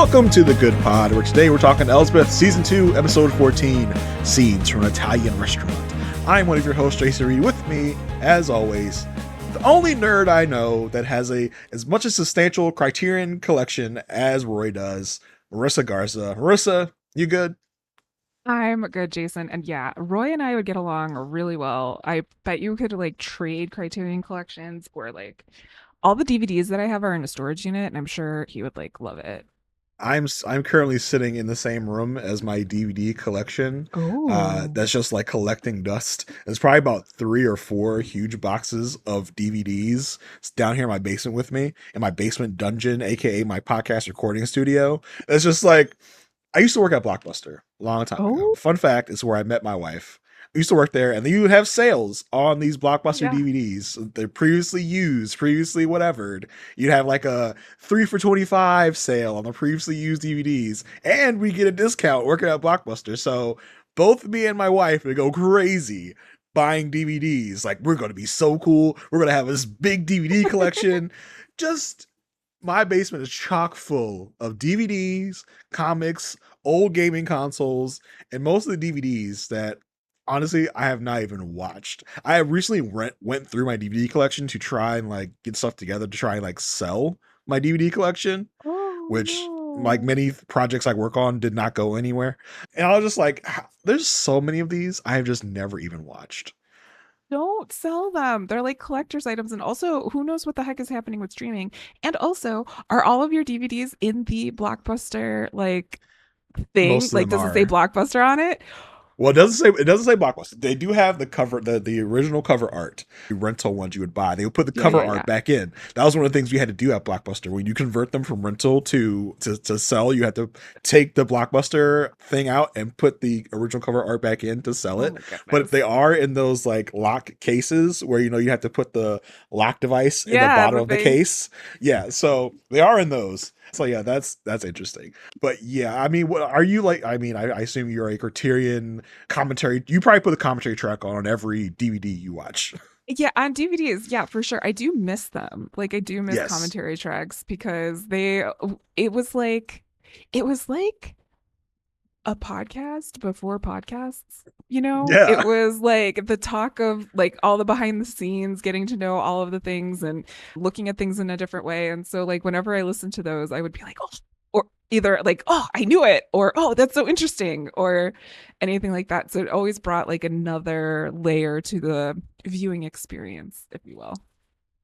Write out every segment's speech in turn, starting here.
Welcome to The Good Pod, where today we're talking Elsbeth, Season 2, Episode 14, Scenes from an Italian Restaurant. I'm one of your hosts, Jason Reed. With me, as always, the only nerd I know that has as much a substantial Criterion collection as Roy does, Marissa Garza. Marissa, you good? I'm good, Jason. And yeah, Roy and I would get along really well. I bet you could like trade Criterion collections or like all the DVDs that I have are in a storage unit, and I'm sure he would like love it. I'm currently sitting in the same room as my DVD collection. Oh. That's just like collecting dust. There's probably about 3 or 4 huge boxes of DVDs down here in my basement with me, in my basement dungeon, aka my podcast recording studio. It's just like I used to work at Blockbuster a long time ago. Oh, Fun fact is where I met my wife. I used to work there, and then you would have sales on these Blockbuster yeah. DVDs. They're previously used, previously whatevered. You'd have like a 3 for 25 sale on the previously used DVDs, and we get a discount working at Blockbuster. So both me and my wife would go crazy buying DVDs. Like, we're going to be so cool. We're going to have this big DVD collection. Just my basement is chock full of DVDs, comics, old gaming consoles, and most of the DVDs that honestly I have not even watched. I recently went through my DVD collection to try and like get stuff together to try and like sell my DVD collection, Oh which like no. many projects I work on did not go anywhere. And I was just like, there's so many of these I have just never even watched. Don't sell them. They're like collector's items. And also, who knows what the heck is happening with streaming? And also, are all of your DVDs in the Blockbuster like thing? Most of Like, them does it say are. Blockbuster on it? Well, it doesn't say Blockbuster. They do have the cover, the original cover art, the rental ones you would buy. They would put the Yeah, cover yeah, yeah. art back in. That was one of the things we had to do at Blockbuster. When you convert them from rental to sell, you had to take the Blockbuster thing out and put the original cover art back in to sell Oh it. my But goodness. they are in those like lock cases where you have to put the lock device in the Yeah, bottom the of the thing. case. Yeah, so they are in those. So yeah, that's interesting. But yeah, I mean, what are you like? I mean, I assume you're a Criterion commentary. You probably put a commentary track on every DVD you watch. Yeah, on DVDs, yeah, for sure. I do miss them. Like I do miss Yes. commentary tracks because it was like it was like a podcast before podcasts, you know? It Yeah. was like the talk of like all the behind the scenes, getting to know all of the things and looking at things in a different way. And so like whenever I listened to those, I would be like, "Oh," or either like, "Oh, I knew it," or "Oh, that's so interesting," or anything like that. So it always brought like another layer to the viewing experience, if you will.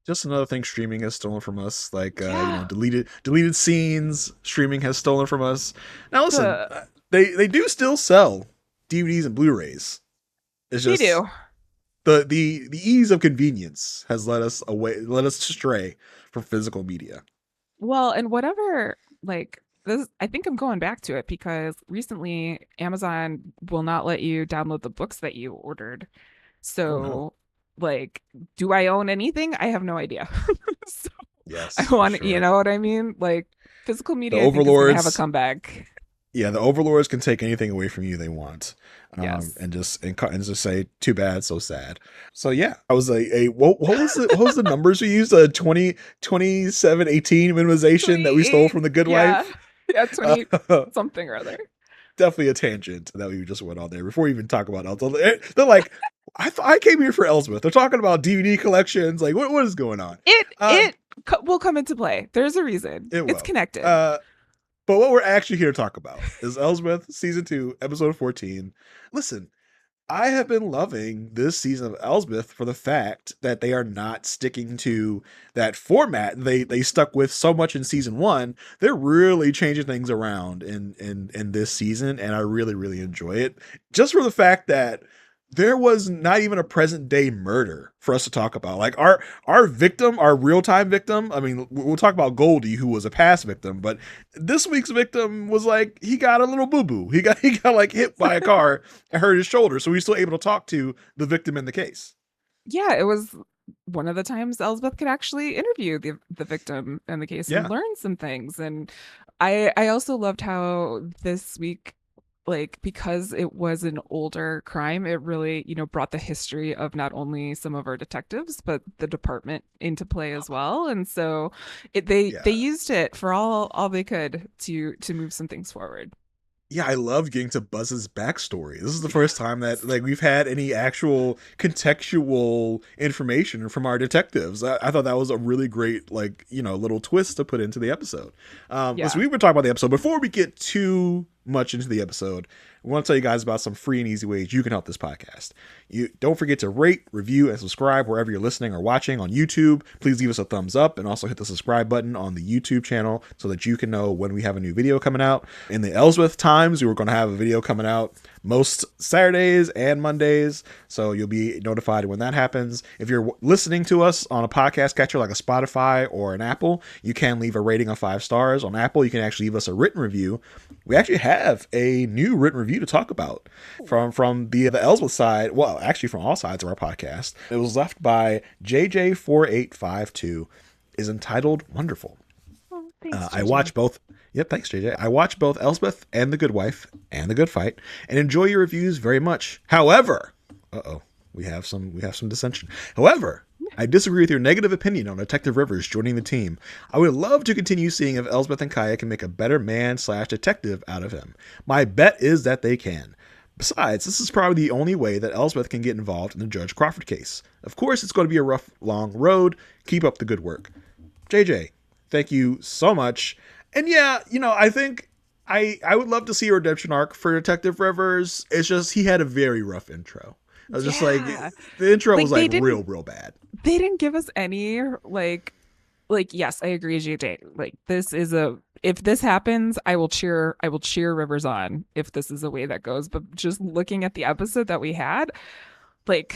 Just another thing streaming has stolen from us. Like Yeah. deleted scenes, streaming has stolen from us. Now listen, The they do still sell DVDs and Blu-rays. It's They just do. the ease of convenience has led us astray from physical media. Well, and whatever, like this, I think I'm going back to it because recently Amazon will not let you download the books that you ordered. Oh no. So, like, do I own anything? I have no idea. So, I Yes, for want, you sure. know what I mean? Like, physical The media, I think, is going to have a overlords comeback. Yeah, the overlords can take anything away from you they want, Yes. and just say too bad, so sad. So yeah, I was what was the numbers we used? 2718 minimization that we stole 28. from the Good Yeah. Wife. Yeah, Uh, 20 something or other. definitely a tangent that we just went on there before we even talk about Elsbeth. They're like, I came here for Elsbeth. They're talking about DVD collections. Like, what is going on? It Um, it will come into play. There's a reason. it It's will. connected. Uh, But what we're actually here to talk about is Elsbeth season 2, episode 14. Listen, I have been loving this season of Elsbeth for the fact that they are not sticking to that format they stuck with so much in season 1. They're really changing things around in this season, and I really really enjoy it. Just for the fact that there was not even a present day murder for us to talk about. Like our victim, our real time victim. I mean, we'll talk about Goldie, who was a past victim, but this week's victim was like he got a little boo boo. He got like hit by a car and hurt his shoulder, so he's still able to talk to the victim in the case. Yeah, it was one of the times Elsbeth could actually interview the victim in the case and Yeah, learn some things. And I also loved how this week like because it was an older crime, it really, brought the history of not only some of our detectives, but the department into play as well. And so they Yeah. used it for all they could to move some things forward. Yeah, I love getting to Buzz's backstory. This is the first time that like we've had any actual contextual information from our detectives. I thought that was a really great like little twist to put into the episode. So Yeah. we've been talking about the episode. Before we get too much into the episode, we want to tell you guys about some free and easy ways you can help this podcast. You don't forget to rate, review, and subscribe wherever you're listening or watching on YouTube. Please give us a thumbs up and also hit the subscribe button on the YouTube channel so that you can know when we have a new video coming out. In the Ellsworth times, we were going to have a video coming out most Saturdays and Mondays, so you'll be notified when that happens. If you're listening to us on a podcast catcher like a Spotify or an Apple, you can leave a rating of 5 stars. On Apple, you can actually leave us a written review. We actually have a new written review to talk about from the Ellsworth side. Well, actually from all sides of our podcast. It was left by JJ4852. Is entitled Wonderful. Oh, thanks, I JJ. watch both. Yep, thanks, JJ. I watch both Elsbeth and The Good Wife and The Good Fight, and enjoy your reviews very much. However, we have some dissension. However, I disagree with your negative opinion on Detective Rivers joining the team. I would love to continue seeing if Elsbeth and Kaya can make a better man/detective out of him. My bet is that they can. Besides, this is probably the only way that Elsbeth can get involved in the Judge Crawford case. Of course, it's going to be a rough, long road. Keep up the good work. JJ, thank you so much. And yeah, I think I would love to see a redemption arc for Detective Rivers. It's just he had a very rough intro. I was just like, Yeah. the intro Like was like real bad. they didn't give us any yes, I agree, JJ. Like this is a if this happens, I will cheer Rivers on if this is the way that goes. But just looking at the episode that we had, like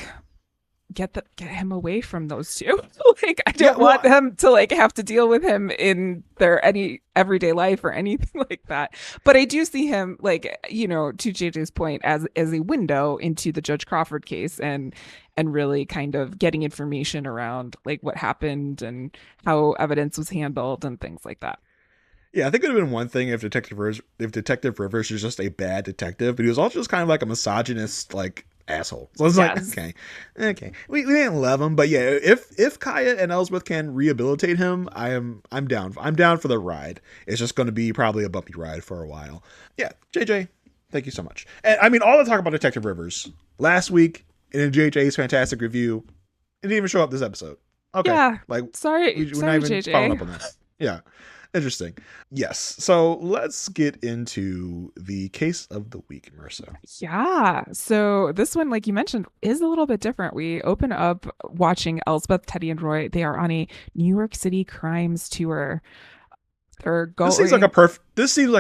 get him away from those two. Like I Yeah, don't well, want them to like have to deal with him in their any everyday life or anything like that. But I do see him like, to JJ's point, as a window into the Judge Crawford case and really kind of getting information around like what happened and how evidence was handled and things like that. yeah, I think it would have been one thing if Detective Rivers was just a bad detective, but he was also just kind of like a misogynist, like asshole. So it's like, Yes. okay, we didn't love him, but yeah, if Kaya and Elsbeth can rehabilitate him, I'm down. I'm down for the ride. It's just going to be probably a bumpy ride for a while. Yeah, JJ, thank you so much. And I mean, all the talk about Detective Rivers last week in JJ's fantastic review, it didn't even show up this episode. Okay, Yeah. like Sorry, we're not even following JJ. up on that. Yeah. Interesting. Yes. So let's get into the case of the week, Marissa. Yeah. So this one, like you mentioned, is a little bit different. We open up watching Elsbeth, Teddy, and Roy. They are on a New York City crimes tour. They're This seems like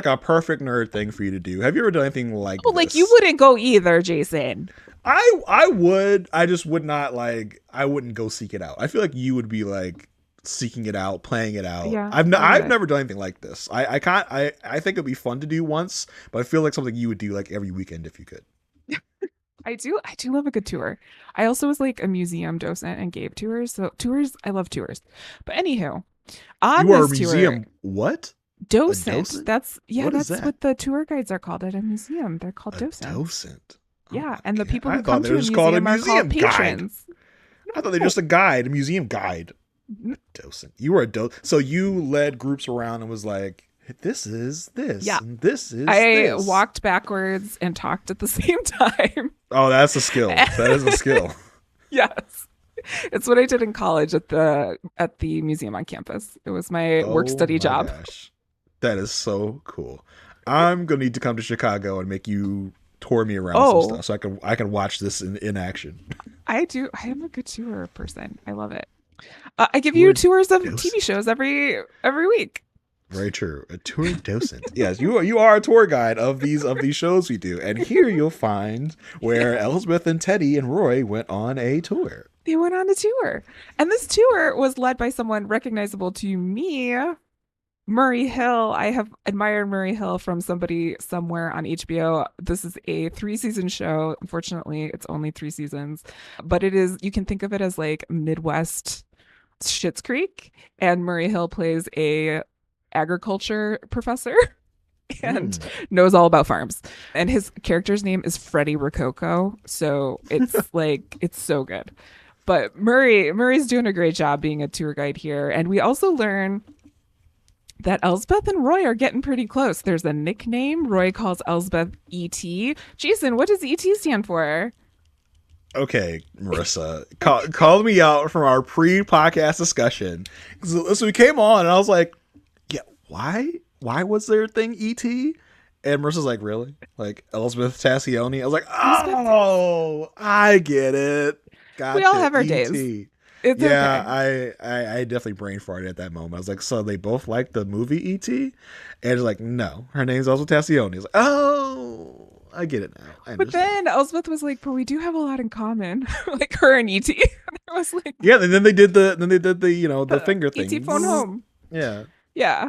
going. a perfect nerd thing for you to do. Have you ever done anything like Oh, like you this? wouldn't go either, Jason. I would. I just would not like. I wouldn't go seek it out. I feel like you would be like seeking it out, playing it out. Yeah, I've would. never done anything like this. I can't. I think it'd be fun to do once, but I feel like something you would do like every weekend if you could. I do love a good tour. I also was like a museum docent and gave tours. So tours, I love tours. But anywho, on You are a this museum. tour, What? docent. docent? What is That's that? what the tour guides are called at a museum. They're called A docents. docent. Oh Yeah, my and the God. people I who thought come they to were a just called a museum are museum called guide. patrons. I thought they're No. just a guide, a museum guide. Docent. You were a docent. So you led groups around and was like, this is this, Yeah. and this is I this. walked backwards and talked at the same time. Oh, that's a skill. That is a skill. Yes. It's what I did in college at the museum on campus. It was my work Oh study my job. gosh. That is so cool. I'm gonna need to come to Chicago and make you tour me around some Oh, stuff so I can watch this in action. I do. I am a good tour person. I love it. I give you Tour tours of TV docent. shows every week. Very true. A tour docent. Yes, you are a tour guide of these shows we do. And here you'll find where Elsbeth and Teddy and Roy went on a tour. They went on a tour, and this tour was led by someone recognizable to me, Murray Hill. I have admired Murray Hill from somebody somewhere on HBO. This is a 3-season show. Unfortunately, it's only 3 seasons, but it is, you can think of it as like Midwest Schitt's Creek, and Murray Hill plays a agriculture professor. and Mm. knows all about farms. And his character's name is Freddie Rococo. So it's like, it's so good. But Murray's doing a great job being a tour guide here. And we also learn that Elsbeth and Roy are getting pretty close. There's a nickname. Roy calls Elsbeth E.T. Jason, what does E.T. stand for? Okay, Marissa, call me out from our pre-podcast discussion. So we came on, and I was like, "Yeah, why? Why was there a thing ET?" And Marissa's like, "Really? Like Elizabeth Tassioni?" I was like, Elsbeth. "Oh, I get it. We all Gotcha, have our days. ET." It's Yeah, okay. I definitely brain farted at that moment. I was like, "So they both like the movie ET?" And it's like, "No, her name's also Tassioni." It's like, "Oh." I get it now. I But understand. then Elsbeth was like, but we do have a lot in common. Like her and E.T. There was like Yeah, and then they did the the the finger E.T. thing. phone Zzz. home. Yeah. Yeah.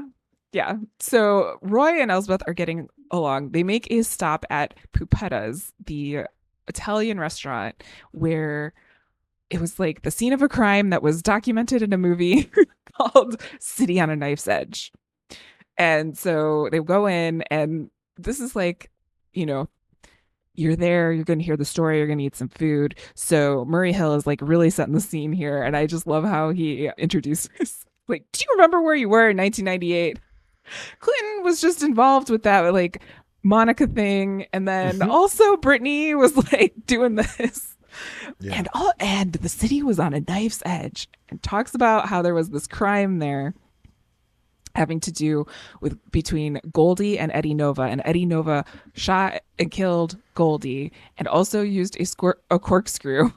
Yeah. So Roy and Elsbeth are getting along. They make a stop at Pupetta's, the Italian restaurant where it was like the scene of a crime that was documented in a movie called City on a Knife's Edge. And so they go in, and this is like, you know, you're there, you're going to hear the story, you're going to eat some food. So Murray Hill is like really setting the scene here. And I just love how he introduces, like, do you remember where you were in 1998? Clinton was just involved with that, like, Monica thing. And then Mhm. also Brittany was like doing this. Yeah. And the city was on a knife's edge, and talks about how there was this crime there having to do with between Goldie and Eddie Nova, and Eddie Nova shot and killed Goldie, and also used a corkscrew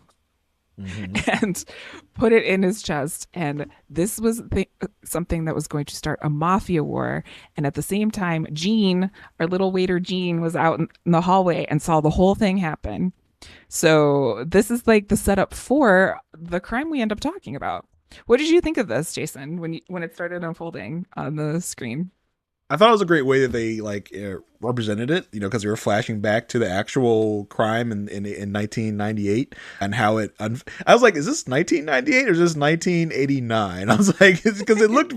Hmm. and put it in his chest. And this was something that was going to start a mafia war. And at the same time, Jean, our little waiter Jean, was out in the hallway and saw the whole thing happen. So this is like the setup for the crime we end up talking about. What did you think of this, Jason, when it started unfolding on the screen? I thought it was a great way that they represented it, because they were flashing back to the actual crime in 1998 and how I was like, is this 1998 or is this 1989? I was like, because it It looked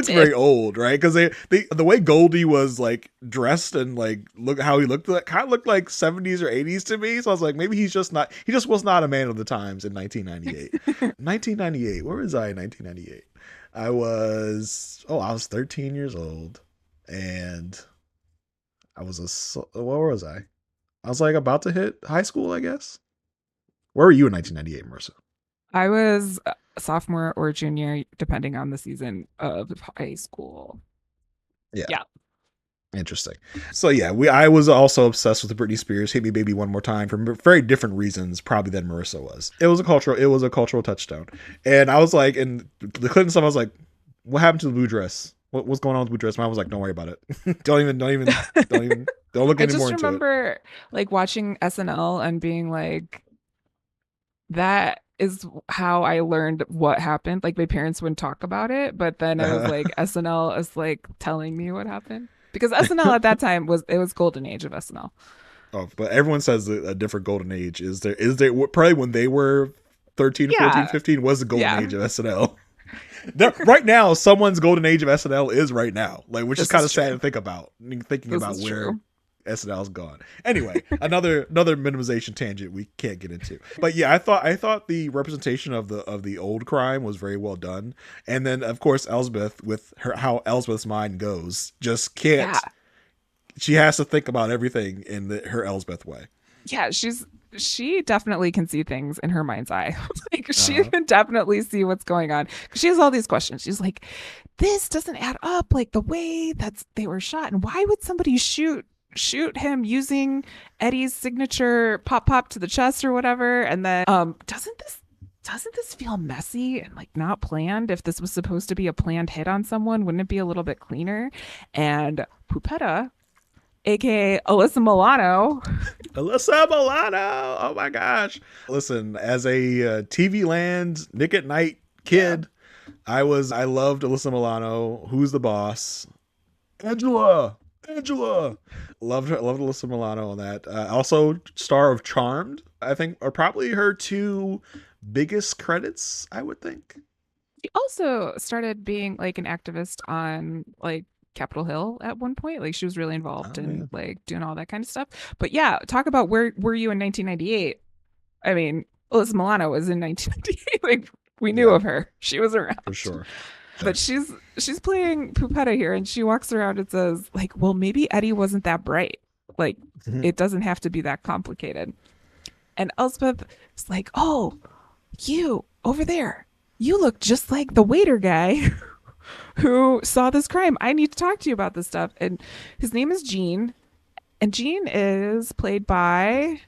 did. very old, right? Because the way Goldie was like dressed and like look how he looked, like, kind of looked like 70s or 80s to me. So I was like, maybe he just was not a man of the times in 1998. 1998, where was I in 1998? I was 13 years old, and where was I? I was like about to hit high school, I guess. Where were you in 1998, Marissa? I was a sophomore or junior, depending on the season of high school. Yeah, Yeah. interesting. So yeah, I was also obsessed with Britney Spears "Hit Me Baby One More Time" for very different reasons, probably than Marissa was. It was a cultural touchdown, and I was like, and the Clinton stuff, I was like, what happened to the blue dress? What's going on with the blue dress? Mom was like, don't worry about it. Don't look I any more just into it. remember like watching SNL and being like, that is how I learned what happened. Like my parents wouldn't talk about it, but then it was like SNL is like telling me what happened. Because SNL at that time was golden age of SNL. Oh, but everyone says a different golden age. Is there probably when they were 13, 14, Yeah. 15 was the golden Yeah. age of SNL. Right now, someone's golden age of SNL is right now, like, which is This kind is of sad to true. think about. Thinking This about is where true. SNL's gone. Anyway, another minimization tangent we can't get into. But yeah, I thought the representation of the old crime was very well done, and then of course Elsbeth with her how Elsbeth's mind goes just Yeah. can't. She has to think about everything in her Elsbeth way. Yeah, she definitely can see things in her mind's eye. Like she Uh-huh. can definitely see what's going on. 'Cause she has all these questions. She's like, this doesn't add up, like the way that they were shot. And why would somebody shoot him using Eddie's signature pop to the chest or whatever? And then doesn't this feel messy and like not planned? If this was supposed to be a planned hit on someone, wouldn't it be a little bit cleaner? And Pupetta, aka Alyssa Milano. Alyssa Milano. Oh my gosh. Listen, as a TV Land Nick at Night Yeah. kid, I loved Alyssa Milano. Who's the boss? Angela. Angela. Loved her. Loved Alyssa Milano on that. Also, star of Charmed, I think, are probably her two biggest credits, I would think. She also started being like an activist on like Capitol Hill at one point. Like she was really involved Oh yeah, in like doing all that kind of stuff. But yeah, talk about where were you in 1998? I mean, Alyssa Milano was in 1998. Like we knew yeah, of her. She was around. for sure. But she's playing Pupetta here, and she walks around and says like, "Well, maybe Eddie wasn't that bright. Like it doesn't have to be that complicated." And Elsbeth is like, "Oh, you over there. You look just like the waiter guy who saw this crime. I need to talk to you about this stuff." And his name is Gene, and Gene is played by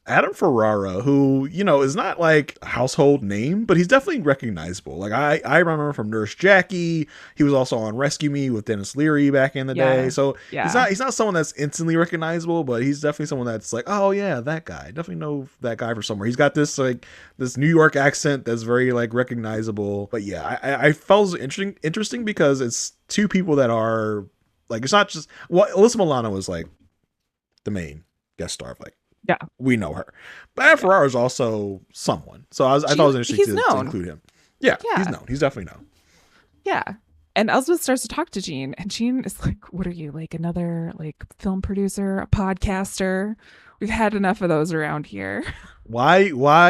Adam Ferrara, who, you know, is not like a household name, but he's definitely recognizable. Like I remember from Nurse Jackie. He was also on Rescue Me with Dennis Leary back in the day. yeah, So yeah, he's not someone that's instantly recognizable, but he's definitely someone that's like, oh yeah, that guy. Definitely know that guy from somewhere. He's got this like this New York accent that's very like recognizable. But yeah, I felt it was interesting because it's two people that are like, it's not just Alyssa Milano is like the main guest star of like, yeah. we know her. But Adam Ferrara is also someone. So I thought it was interesting to include him. Yeah, he's Yeah, known. He's definitely known. yeah. And Elsbeth starts to talk to Gene, and Gene is like, "What are you, like another like film producer, a podcaster? We've had enough of those around here." Why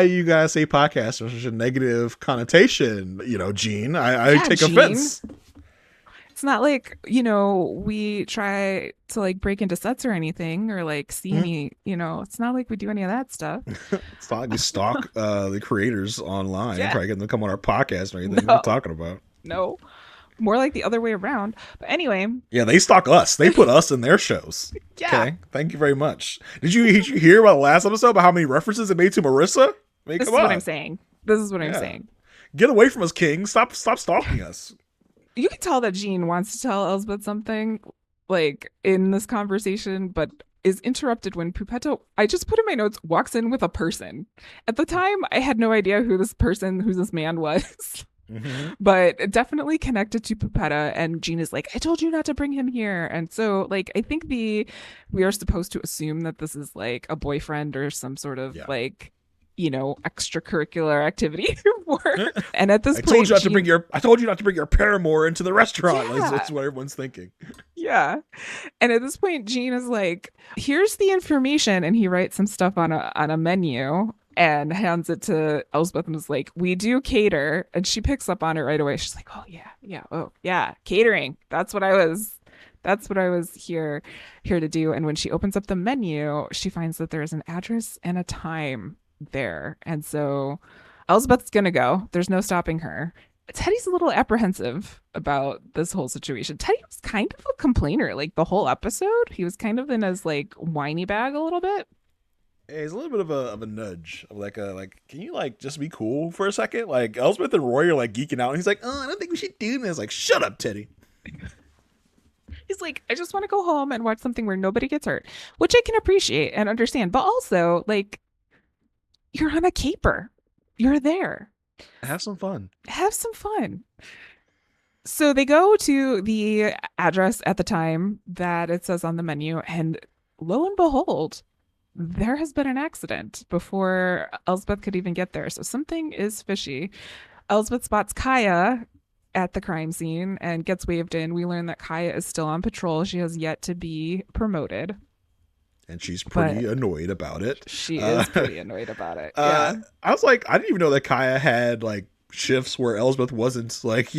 you guys say podcast with such a negative connotation, you know, Gene? I Yeah, take Gene. offense. It's not like, we try to like break into sets or anything or like see any, it's not like we do any of that stuff. It's not like we stalk the creators online, Yeah. try to get them to come on our podcast or anything. What are No, you talking about? no. More like the other way around. But anyway, Yeah, they stalk us. They put us in their shows. yeah. Okay, thank you very much. Did you hear about the last episode about how many references it made to Marissa? I mean, This come is what on. I'm saying. This is what I'm Yeah. saying. Get away from us, King. Stop stalking us. You can tell that Jean wants to tell Elsbeth something like in this conversation, but is interrupted when Pupetta, I just put in my notes, walks in with a person. At the time, I had no idea who this man was. Mm-hmm. But definitely connected to Pupetta, and Jean is like, "I told you not to bring him here." And so like I think we are supposed to assume that this is like a boyfriend or some sort of Yeah. like extracurricular activity for. And at this I point told you not to Jean, bring I told you not to bring your paramour into the restaurant. Yeah. That's what everyone's thinking. yeah. And at this point Jean is like, "Here's the information," and he writes some stuff on a menu and hands it to Elsbeth and is like, "We do cater." And she picks up on it right away. She's like, oh yeah, catering. That's what I was here to do. And when she opens up the menu, she finds that there's an address and a time there. And so Elsbeth's gonna go. There's no stopping her. Teddy's a little apprehensive about this whole situation. Teddy was kind of a complainer, like the whole episode. He was kind of in his like whiny bag a little bit. Hey, it's a little bit of a nudge of like can you like just be cool for a second? Like Elsbeth and Roy are like geeking out and he's like, "Oh, I don't think we should do this." Like, shut up, Teddy. He's like, "I just want to go home and watch something where nobody gets hurt," which I can appreciate and understand. But also, like, you're on a caper. You're there. Have some fun. Have some fun. So they go to the address at the time that it says on the menu, and lo and behold, there has been an accident before Elsbeth could even get there. So something is fishy. Elsbeth spots Kaya at the crime scene and gets waved in. We learn that Kaya is still on patrol. She has yet to be promoted. And she's pretty annoyed about it. She is pretty annoyed about it. Yeah. I was like, I didn't even know that Kaya had like shifts where Elsbeth wasn't like,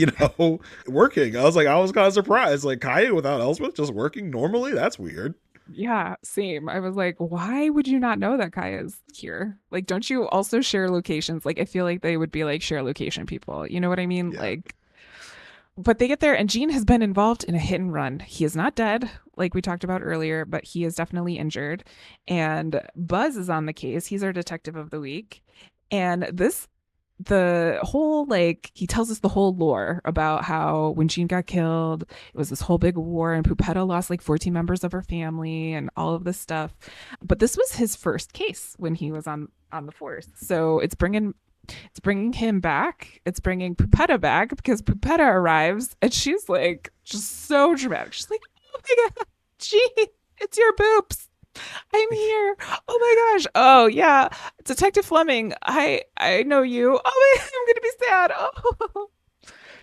working. I was kind of surprised. Like Kaya without Elsbeth just working normally? That's weird. Yeah, same. I was like, why would you not know that Kaya's here? Like, don't you also share locations? Like, I feel like they would be like share location people. You know what I mean? Yeah. Like, but they get there and Gene has been involved in a hit and run. He is not dead, like we talked about earlier, but he is definitely injured. And Buzz is on the case. He's our detective of the week. And the whole like he tells us the whole lore about how when Jean got killed, it was this whole big war and Pupetta lost like 14 members of her family and all of this stuff. But this was his first case when he was on the force. So it's bringing him back. It's bringing Pupetta back because Pupetta arrives and she's like just so dramatic. She's like, "Oh my god, Jean, it's your boobs. I'm here. Oh my gosh. Oh yeah, Detective Fleming. I know you. Oh my, I'm gonna be sad." Oh,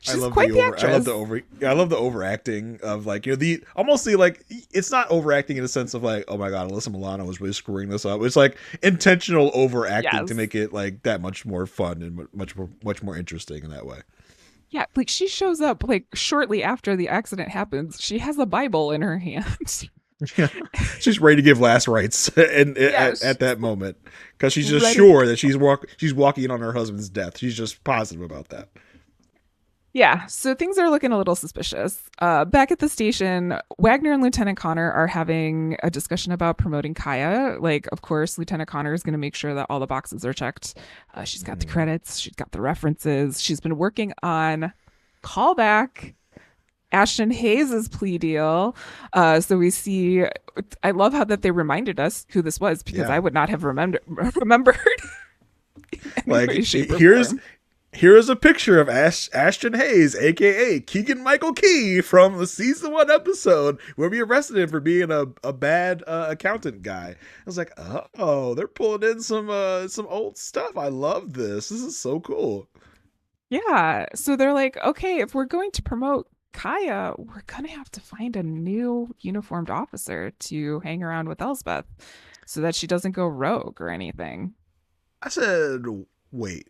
I She's love the quite the over. I love the actress. over. Yeah, I love the overacting of like the almost the like. It's not overacting in the sense of like, oh my god, Alyssa Milano was really screwing this up. It's like intentional overacting to Yes. make it like that much more fun and much more interesting in that way. Yeah, like she shows up like shortly after the accident happens. She has a Bible in her hand. Yeah, she's ready to give last rites and Yeah, at she's that moment because she's just ready to sure that go. she's walking in on her husband's death. She's just positive about that. Yeah, so things are looking a little suspicious. Back at the station, Wagner and Lieutenant Connor are having a discussion about promoting Kaya. Like, of course, Lieutenant Connor is going to make sure that all the boxes are checked. She's got the Mm. credits, she's got the references. She's been working on callback Ashton Hayes' plea deal. So we see, I love how that they reminded us who this was because Yeah, I would not have remembered in any like way, shape, or here's form. here is a picture of Ashton Hayes, aka Keegan Michael Key, from the season 1 episode where we arrested him for being a bad accountant guy. I was like, oh, they're pulling in some old stuff. I love this. This is so cool. Yeah. So they're like, okay, if we're going to promote Kaya, we're going to have to find a new uniformed officer to hang around with Elsbeth so that she doesn't go rogue or anything. I said, wait,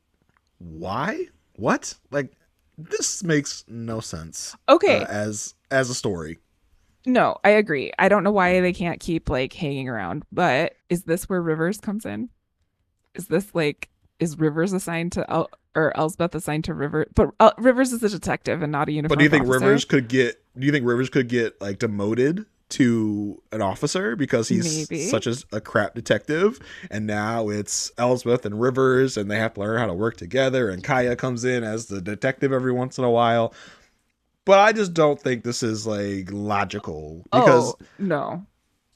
why? What? Like, this makes no sense Okay. as a story. No, I agree. I don't know why they can't keep like hanging around, but is this where Rivers comes in? Is this like, is Rivers assigned to or Elsbeth assigned to Rivers? But Rivers is a detective and not a But do you uniformed think officer. Rivers could get? Do you think Rivers could get like demoted to an officer because he's Maybe. such a crap detective? And now it's Elsbeth and Rivers, and they have to learn how to work together. And Kaya comes in as the detective every once in a while. But I just don't think this is like logical Oh, because no.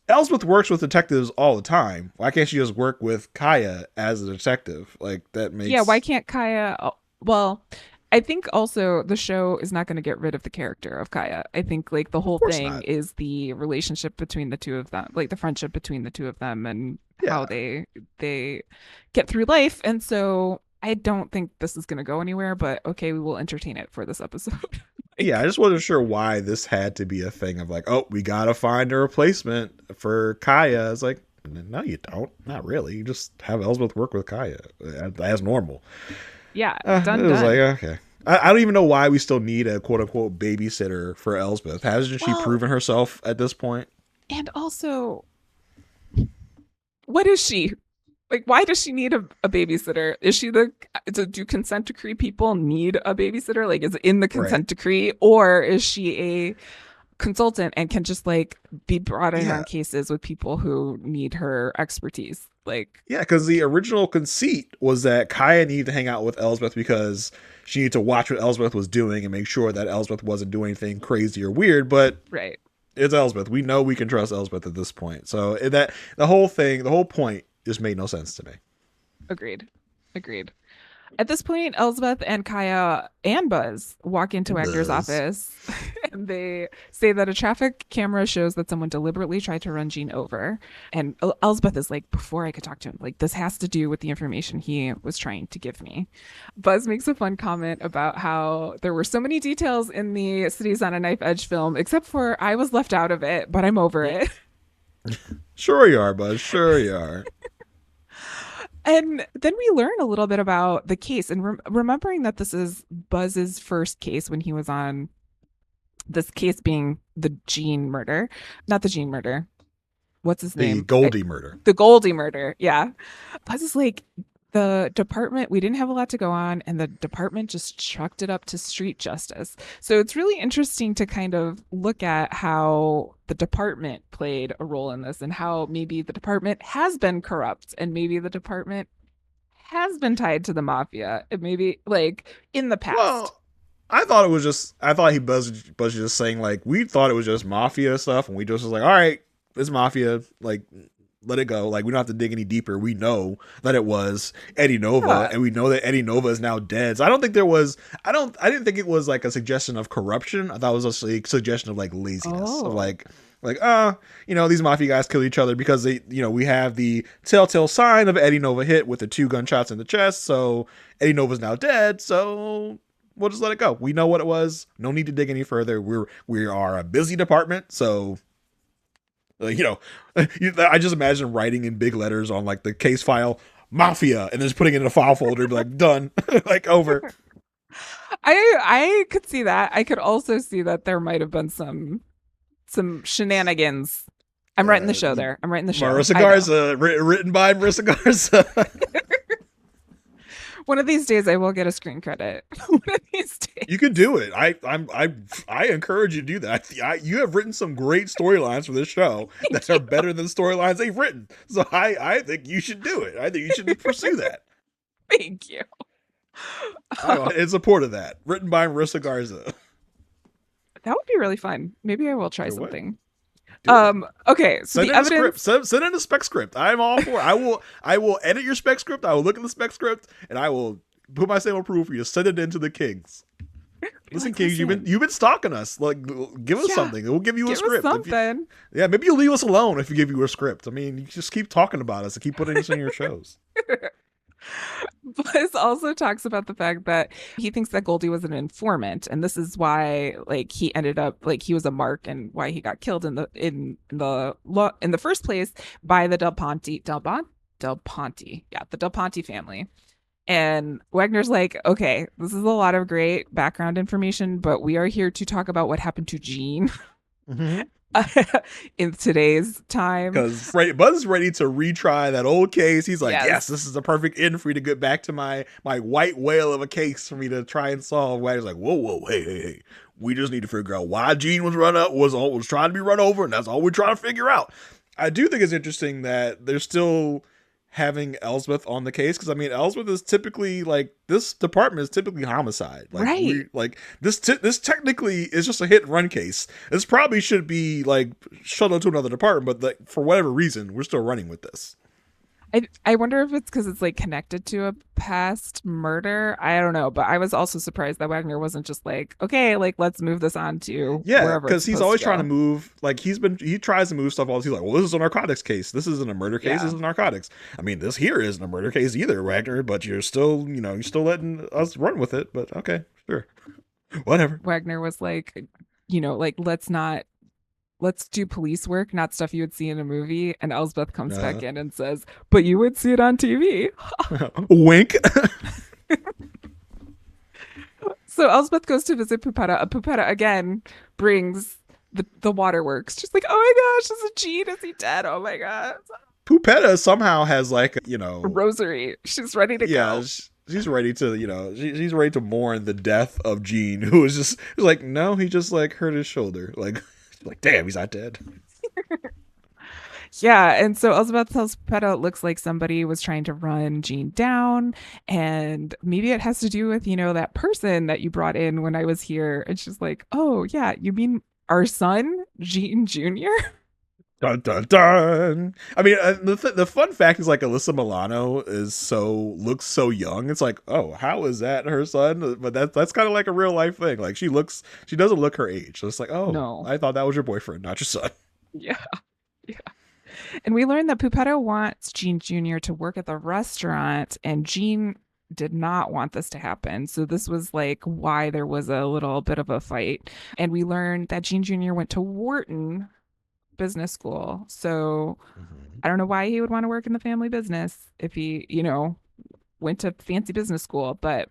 Elsbeth works with detectives all the time. Why can't she just work with Kaya as a detective? Like that Yeah, why makes can't Kaya? Well, I think also the show is not going to get rid of the character of Kaya. I think like the of whole course thing not. is the relationship between the two of them, like the friendship between the two of them and how Yeah. they get through life. And so I don't think this is going to go anywhere, but okay, we will entertain it for this episode. Yeah, I Like, just wasn't sure why this had to be a thing of like, oh, we gotta find a replacement for Kaya. It's like, no, you don't. Not really. You just have Elsbeth work with Kaya as normal. yeah, It done was like, done. okay. I don't even know why we still need a quote unquote babysitter for Elsbeth. Hasn't she Well, proven herself at this point? and also, what is she? Like, why does she need a babysitter? Is she do consent decree people need a babysitter? Like, is it in the Right. consent decree, or is she a consultant and can just like be brought in on Yeah. cases with people who need her expertise? Like, Yeah, because the original conceit was that Kaya needed to hang out with Elsbeth because she needed to watch what Elsbeth was doing and make sure that Elsbeth wasn't doing anything crazy or weird. But right. it's Elsbeth. We know we can trust Elsbeth at this point. So that the whole thing, the whole point, just made no sense to me. Agreed. Agreed. At this point, Elsbeth and Kaya and Buzz walk into And Wagner's Buzz. office and they say that a traffic camera shows that someone deliberately tried to run Gene over. And Elsbeth is like, before I could talk to him, like, this has to do with the information he was trying to give me. Buzz makes a fun comment about how there were so many details in the Cities on a Knife Edge film, except for I was left out of it, but I'm over it. Sure you are, Buzz. Sure you are. And then we learn a little bit about the case and remembering that this is Buzz's first case when he was on this case being the Gene murder, not the Gene murder. What's his The name? Goldie murder. The Goldie murder. Yeah. Buzz is like, the department, we didn't have a lot to go on, and the department just chucked it up to street justice. So it's really interesting to kind of look at how the department played a role in this and how maybe the department has been corrupt and maybe the department has been tied to the mafia. It maybe like in the past. Well, I thought it was just. I thought Buzz was just saying like we thought it was just mafia stuff, and we just was like, all right, it's mafia. Like, let it go. Like we don't have to dig any deeper. We know that it was Eddie Nova, Yeah. and we know that Eddie Nova is now dead. So I don't think there was. I don't. I didn't think it was like a suggestion of corruption. I thought it was just a suggestion of like laziness. Of Oh. like these mafia guys kill each other because we have the telltale sign of Eddie Nova hit with the 2 gunshots in the chest. So Eddie Nova's now dead. So we'll just let it go. We know what it was. No need to dig any further. We are a busy department, so I just imagine writing in big letters on like the case file, Mafia, and then just putting it in a file folder and be like, done, like over. I could see that. I could also see that there might have been some shenanigans. I'm writing the show there. I'm writing the show. Marissa Garza, written by Marissa Garza. One of these days, I will get a screen credit. One of these days, you can do it. I encourage you to do that. You have written some great storylines for this show that are better than storylines they've written. So I think you should do it. I think you should pursue that. Thank you. In support of that, written by Marissa Garza. That would be really fun. Maybe I will try something. Okay, so send the in evidence. Send in a spec script. I'm all for it. I will edit your spec script. I will look at the spec script, and I will put my stamp of approval for you to send it into the Kings. Listen, like, Kings, you've been stalking us. Like, give us something. We'll give you a script. Something. Maybe you'll leave us alone if you give you a script. I mean, you just keep talking about us and keep putting us in your shows. Buzz also talks about the fact that he thinks that Goldie was an informant, and this is why, like, he ended up like he was a mark, and why he got killed in the first place by the Del Ponte, the Del Ponte family. And Wagner's like, okay, this is a lot of great background information, but we are here to talk about what happened to Jean. Mm-hmm. In today's time, because Buzz is ready to retry that old case. He's like, yes, this is the perfect end for me to get back to my white whale of a case for me to try and solve. Wagner's like, whoa, hey, we just need to figure out why Jean was was trying to be run over, and that's all we're trying to figure out. I do think it's interesting that they're still having Elsbeth on the case, because I mean, Ellsworth is typically like, this department is typically homicide, like, right? This technically is just a hit and run case. This probably should be like shuttled to another department, but like, for whatever reason, we're still running with this. I wonder if it's because it's like connected to a past murder. I don't know, but I was also surprised that Wagner wasn't just like, okay, like, let's move this on to wherever. Because he's always trying to move. Like, he tries to move stuff all. He's like, well, this is a narcotics case. This isn't a murder case. This is narcotics. I mean, this here isn't a murder case either, Wagner. But you're still letting us run with it. But okay, sure, whatever. Wagner was like, like, let's do police work, not stuff you would see in a movie. And Elsbeth comes back in and says, but you would see it on TV. Wink. So Elsbeth goes to visit Pupetta. Pupetta again brings the waterworks. She's like, oh my gosh, is it Jean? Is he dead? Oh my god. Pupetta somehow has like, a rosary. She's ready to go. She's ready to, she's ready to mourn the death of Jean, who is just like, no, he just like hurt his shoulder. Like, damn, he's not dead. Yeah, and so Elsbeth tells Pupetta it looks like somebody was trying to run Jean down, and maybe it has to do with, that person that you brought in when I was here. And she's like, oh, yeah, you mean our son, Jean Jr.? Dun, dun, dun. I mean, the fun fact is, like, Alyssa Milano looks so young. It's like, oh, how is that her son? But that's kind of like a real life thing. Like, she doesn't look her age. So it's like, oh, no, I thought that was your boyfriend, not your son. Yeah. And we learned that Pupetta wants Jean Jr. to work at the restaurant, and Jean did not want this to happen. So this was like why there was a little bit of a fight. And we learned that Jean Jr. went to Wharton business school. So I don't know why he would want to work in the family business if he, went to fancy business school, but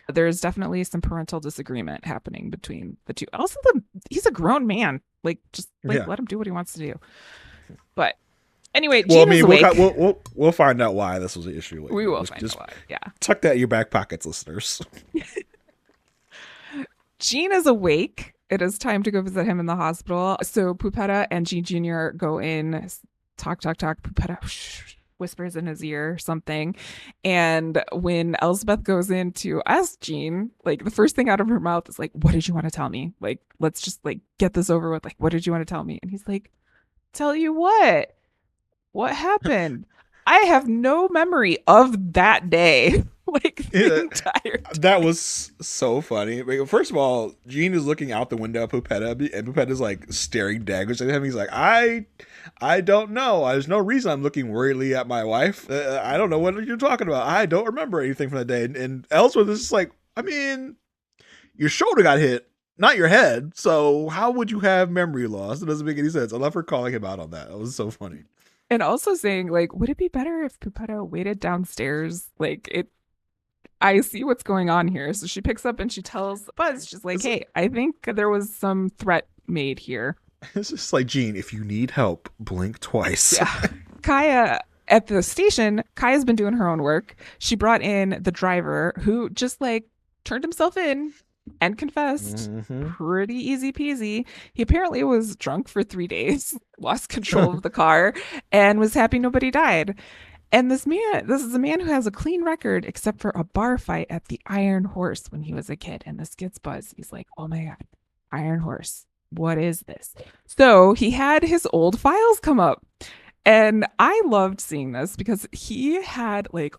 there's definitely some parental disagreement happening between the two. Also, he's a grown man. Like, just let him do what he wants to do. But anyway, Jean is awake. We'll find out why this was an issue later. We will find out why. Yeah. Tuck that in your back pockets, listeners. Jean is awake. It is time to go visit him in the hospital. So Pupetta and Jean Jr. go in, talk. Pupetta whispers in his ear something. And when Elsbeth goes in to ask Jean, like, the first thing out of her mouth is like, what did you want to tell me? Like, let's just like get this over with. Like, what did you want to tell me? And he's like, tell you what? What happened? I have no memory of that day. The entire time. That was so funny. First of all, Jean is looking out the window at Pupetta, and Pupetta's like staring daggers at him. He's like, I don't know. There's no reason I'm looking worriedly at my wife. I don't know what you're talking about. I don't remember anything from that day. And Ellsworth is just like, I mean, your shoulder got hit, not your head. So how would you have memory loss? It doesn't make any sense. I love her calling him out on that. That was so funny. And also saying, like, would it be better if Pupetta waited downstairs? Like, I see what's going on here. So she picks up and she tells Buzz, she's like, It's, hey, I think there was some threat made here. it's just like, Gene, if you need help, blink twice. Yeah. Kaya at the station, Kaya's been doing her own work. She brought in the driver who just like turned himself in and confessed. Mm-hmm. Pretty easy peasy. He apparently was drunk for 3 days, lost control of the car, and was happy nobody died. And this is a man who has a clean record except for a bar fight at the Iron Horse when he was a kid. And this gets Buzz. He's like, oh my God, Iron Horse. What is this? So he had his old files come up. And I loved seeing this because he had like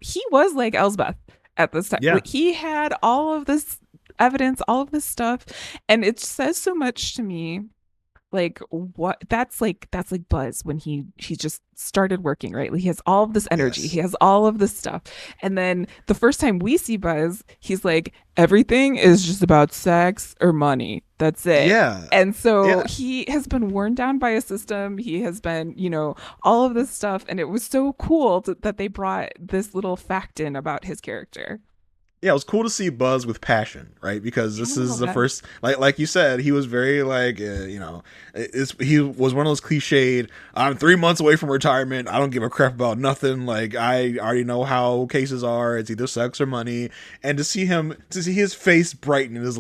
he was like Elsbeth at this time. Yeah. Like, he had all of this evidence, all of this stuff. And it says so much to me, like what that's like Buzz when he just started working, right? Like, he has all of this energy, Yes. he has all of this stuff, and then the first time we see Buzz, he's like, everything is just about sex or money, that's it. Yeah. And so Yeah. he has been worn down by a system, he has been, all of this stuff, and it was so cool that they brought this little fact in about his character. Yeah, it was cool to see Buzz with passion, right? Because this is the Yeah. first, like you said, he was very like, he was one of those cliched. I'm 3 months away from retirement. I don't give a crap about nothing. Like, I already know how cases are. It's either sex or money. And to see his face brighten and his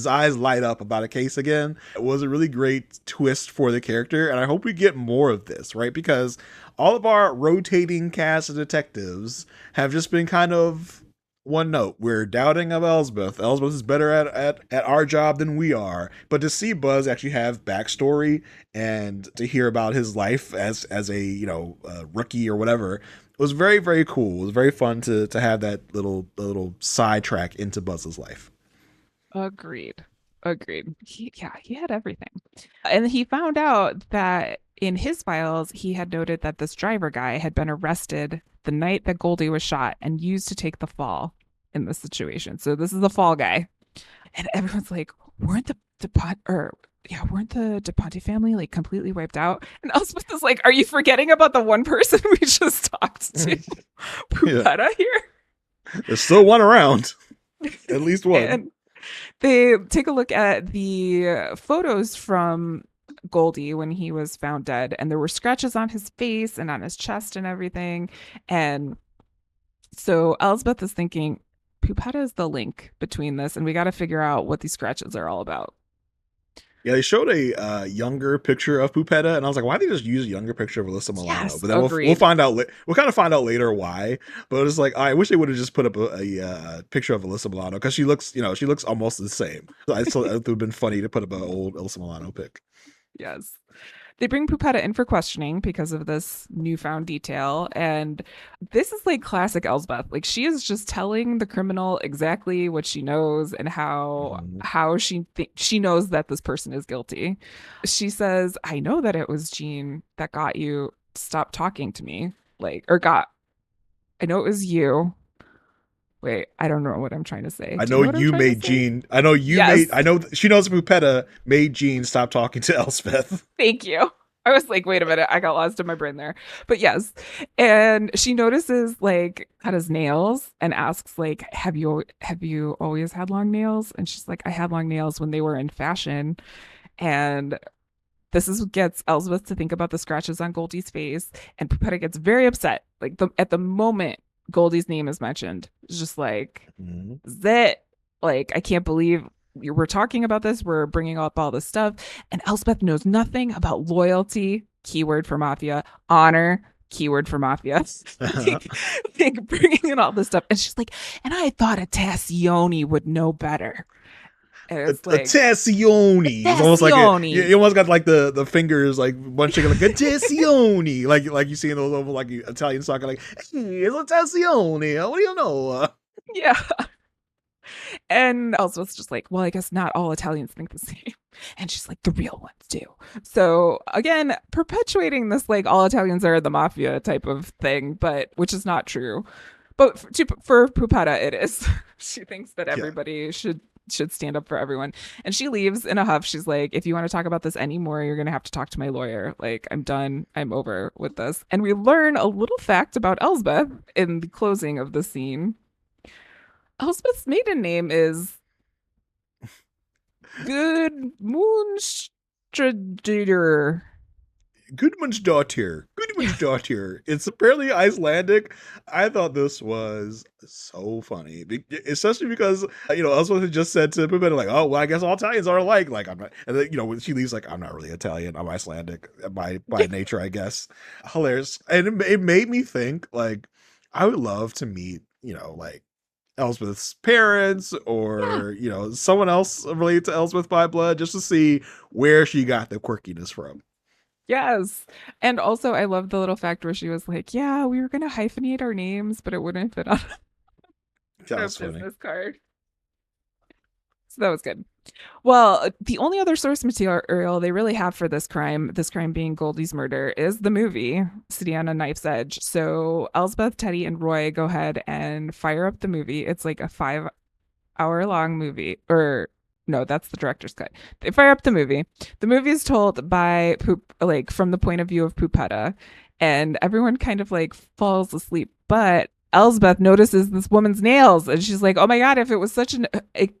eyes light up about a case again, was a really great twist for the character. And I hope we get more of this, right? Because all of our rotating cast of detectives have just been kind of one note. We're doubting of Elsbeth. Elsbeth is better at our job than we are. But to see Buzz actually have backstory and to hear about his life as a rookie or whatever was very, very cool. It was very fun to have that little sidetrack into Buzz's life. Agreed. He had everything. And he found out that in his files, he had noted that this driver guy had been arrested the night that Goldie was shot and used to take the fall in this situation. So this is the fall guy. And everyone's like, weren't the DePonte family like completely wiped out? And Elspeth is like, are you forgetting about the one person we just talked to? Pupetta here? There's still one around. At least one. And they take a look at the photos from Goldie when he was found dead, and there were scratches on his face and on his chest and everything. And so Elsbeth is thinking, Pupetta is the link between this, and we got to figure out what these scratches are all about. Yeah, they showed a younger picture of Pupetta, and I was like, why did they just use a younger picture of Alyssa Milano? Yes, but then we'll find out. We'll kind of find out later why. But it's like, I wish they would have just put up a picture of Alyssa Milano, because she looks almost the same. So I thought it would have been funny to put up an old Alyssa Milano pic. Yes. They bring Pupetta in for questioning because of this newfound detail. And this is like classic Elsbeth. Like, she is just telling the criminal exactly what she knows and how she knows that this person is guilty. She says, I know that it was Gene that got you to stop talking to me. I know it was you. Wait, I don't know what I'm trying to say. I know you made Gene. I know you Yes. I know she knows Pupetta made Gene stop talking to Elsbeth. Thank you. I was like, wait a minute, I got lost in my brain there. But yes. And she notices like cut his nails and asks, like, have you always had long nails? And she's like, I had long nails when they were in fashion. And this is what gets Elsbeth to think about the scratches on Goldie's face. And Pupetta gets very upset. Like, at the moment Goldie's name is mentioned, it's just like, that, like, I can't believe we're talking about this. We're bringing up all this stuff. And Elsbeth knows nothing about loyalty, keyword for Mafia, honor, keyword for Mafia. like bringing in all this stuff. And she's like, and I thought a Tassione would know better. And it's like, a Tassione. It's almost like you almost got like the fingers like one chicken like a Tassione, like you see in those like Italian soccer, like, hey, it's a Tassione. What do you know? Yeah. And Elsbeth's just like, well, I guess not all Italians think the same. And she's like, the real ones do. So again, perpetuating this like all Italians are the Mafia type of thing, but which is not true. But for Pupetta, it is. She thinks that Yeah. everybody should stand up for everyone. And she leaves in a huff. She's like, if you want to talk about this anymore, you're going to have to talk to my lawyer. Like, I'm done. I'm over with this. And we learn a little fact about Elsbeth in the closing of the scene. Elsbeth's maiden name is Good Moonstrader. Gudmundsdottir. It's apparently Icelandic. I thought this was so funny, especially because Ellsworth had just said to Pupetta like, "Oh, well, I guess all Italians are alike." Like I'm not, and then when she leaves, like I'm not really Italian. I'm Icelandic by nature, I guess. Hilarious, and it made me think like I would love to meet like Elsbeth's parents Yeah. or someone else related to Elsbeth by blood, just to see where she got the quirkiness from. Yes. And also, I love the little fact where she was like, yeah, we were going to hyphenate our names, but it wouldn't fit on That a was funny. business card. So that was good. Well, the only other source material they really have for this crime being Goldie's murder, is the movie City on a Knife's Edge. So Elsbeth, Teddy, and Roy go ahead and fire up the movie. It's like a 5 hour long movie, or no, that's the director's cut. They fire up the movie. The movie is told by like from the point of view of Pupetta, and everyone kind of like falls asleep. But Elsbeth notices this woman's nails, and she's like, "Oh my god! If it was such an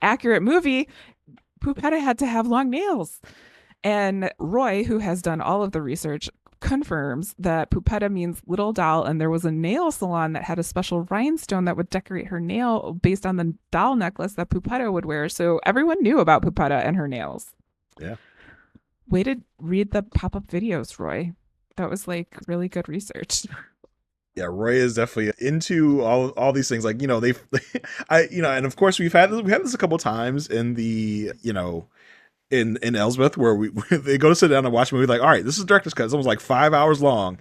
accurate movie, Pupetta had to have long nails." And Roy, who has done all of the research, confirms that Pupetta means little doll, and there was a nail salon that had a special rhinestone that would decorate her nail based on the doll necklace that Pupetta would wear. So everyone knew about Pupetta and her nails. Yeah. Way to read the pop-up videos, Roy. That was like really good research. Yeah, Roy is definitely into all these things. Like and of course we had this a couple times in the in Elsbeth where they go to sit down and watch a movie. Like, all right, this is director's cut. It's almost like 5 hours long.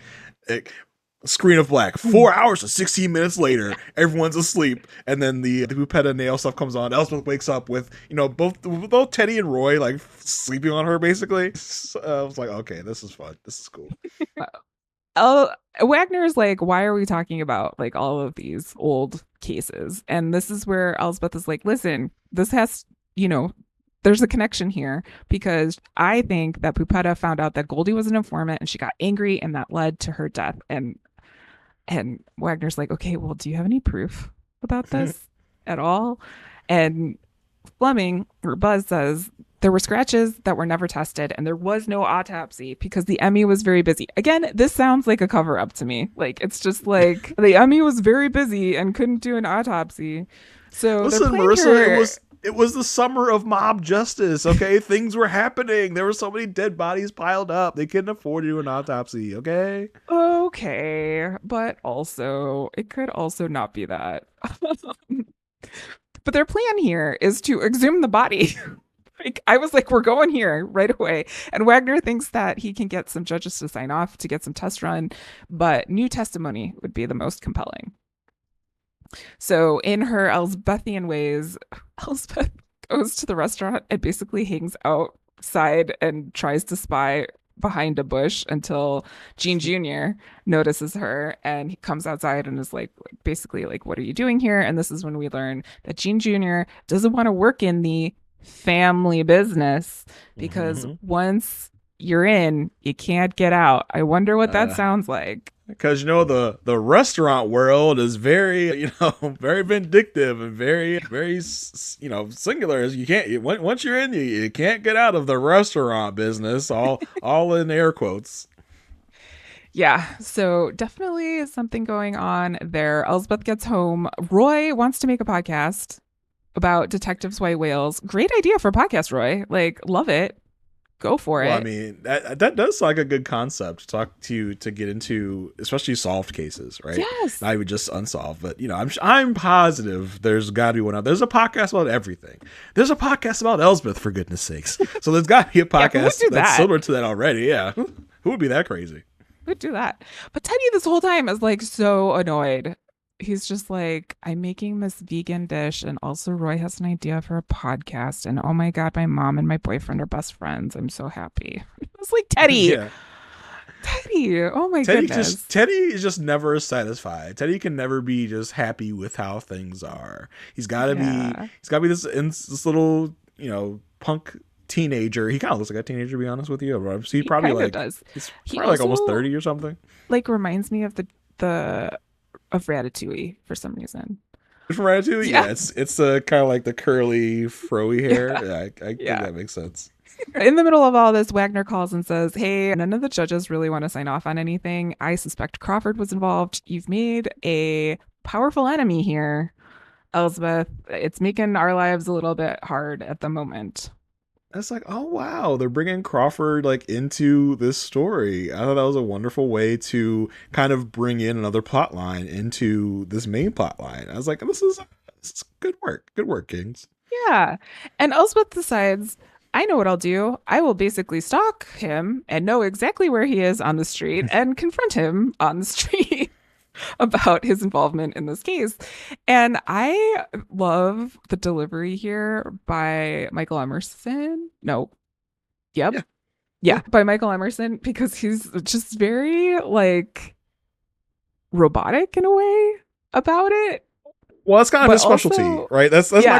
Screen of black. 4 hours and 16 minutes later, everyone's asleep, and then the Pupetta nail stuff comes on. Elsbeth wakes up with both Teddy and Roy like sleeping on her basically. So, I was like, okay, this is fun. This is cool. Oh, Wagner is like, why are we talking about like all of these old cases? And this is where Elsbeth is like, listen, this has, there's a connection here, because I think that Pupetta found out that Goldie was an informant and she got angry, and that led to her death. And Wagner's like, okay, well, do you have any proof about this at all? And Fleming or Buzz says there were scratches that were never tested, and there was no autopsy because the Emmy was very busy. Again, this sounds like a cover up to me. Like, it's just like the Emmy was very busy and couldn't do an autopsy. So they're Listen, playing Marissa, her. it was the summer of mob justice. Okay, things were happening. There were so many dead bodies piled up. They couldn't afford to do an autopsy. Okay. Okay, but also it could also not be that. But their plan here is to exhume the body. Like, I was like, we're going here right away. And Wagner thinks that he can get some judges to sign off to get some test run, but new testimony would be the most compelling. So in her Elsbethian ways, Elsbeth goes to the restaurant and basically hangs outside and tries to spy behind a bush until Gene Jr. notices her, and he comes outside and is like basically like, what are you doing here? And this is when we learn that Gene Jr. doesn't want to work in the family business, because Mm-hmm. once you're in, you can't get out. I wonder what that sounds like. Because the restaurant world is very very vindictive and very very singular. You can't once you're in, you can't get out of the restaurant business. All in air quotes. Yeah, so definitely something going on there. Elsbeth gets home. Roy wants to make a podcast about detectives white whales. Great idea for a podcast, Roy. Like, love it. Go for Well, I it. mean that does sound like a good concept to talk to get into, especially solved cases, right? Yes. Not even just unsolved, but I'm positive there's got to be one out. There's a podcast about everything. There's a podcast about Elsbeth, for goodness sakes. So there's got to be a Yeah, who would podcast do that's that? similar to that already. Yeah, who would be that crazy? Who would do that? But Teddy this whole time is like so annoyed. He's just like, I'm making this vegan dish, and also Roy has an idea for a podcast, and oh my god, my mom and my boyfriend are best friends. I'm so happy. It's like, Teddy, Yeah. Teddy. Oh my goodness. Teddy is just never satisfied. Teddy can never be just happy with how things are. Yeah. He's gotta be this little, punk teenager. He kind of looks like a teenager, to be honest with you. He's He probably kind of like does. he's He probably like almost also 30 or something. like reminds me of the of Ratatouille for some reason. From Ratatouille, Yeah. yeah, it's kind of like the curly, froey hair. Yeah. Yeah, I think Yeah. that makes sense. In the middle of all this, Wagner calls and says, "Hey, none of the judges really want to sign off on anything. I suspect Crawford was involved. You've made a powerful enemy here, Elsbeth. It's making our lives a little bit hard at the moment." It's like, oh wow, they're bringing Crawford like into this story. I thought that was a wonderful way to kind of bring in another plot line into this main plot line. I was like, this is good work, Kings. Yeah. And Elsbeth decides, I know what I'll do. I will basically stalk him and know exactly where he is on the street and confront him on the street about his involvement in this case. And I love the delivery here by Michael Emerson. No, yep. Yeah, yeah. Yeah, by Michael Emerson because he's just very like robotic in a way about it, Well, that's kind of but his specialty, also right? yes, That's yeah.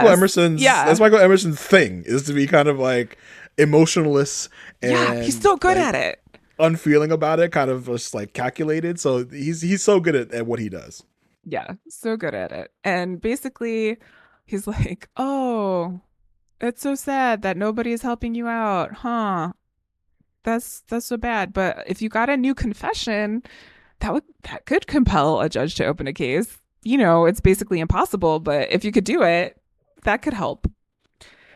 Michael Emerson's thing is to be kind of like emotionless Yeah, he's and so good like at it. unfeeling about it, kind of just like calculated. So he's so good at what he does. Yeah, so good at it. And basically, he's like, "Oh, it's so sad that nobody's helping you out, huh? That's so bad. But if you got a new confession, that could compel a judge to open a case. You know, it's basically impossible, but if you could do it, that could help."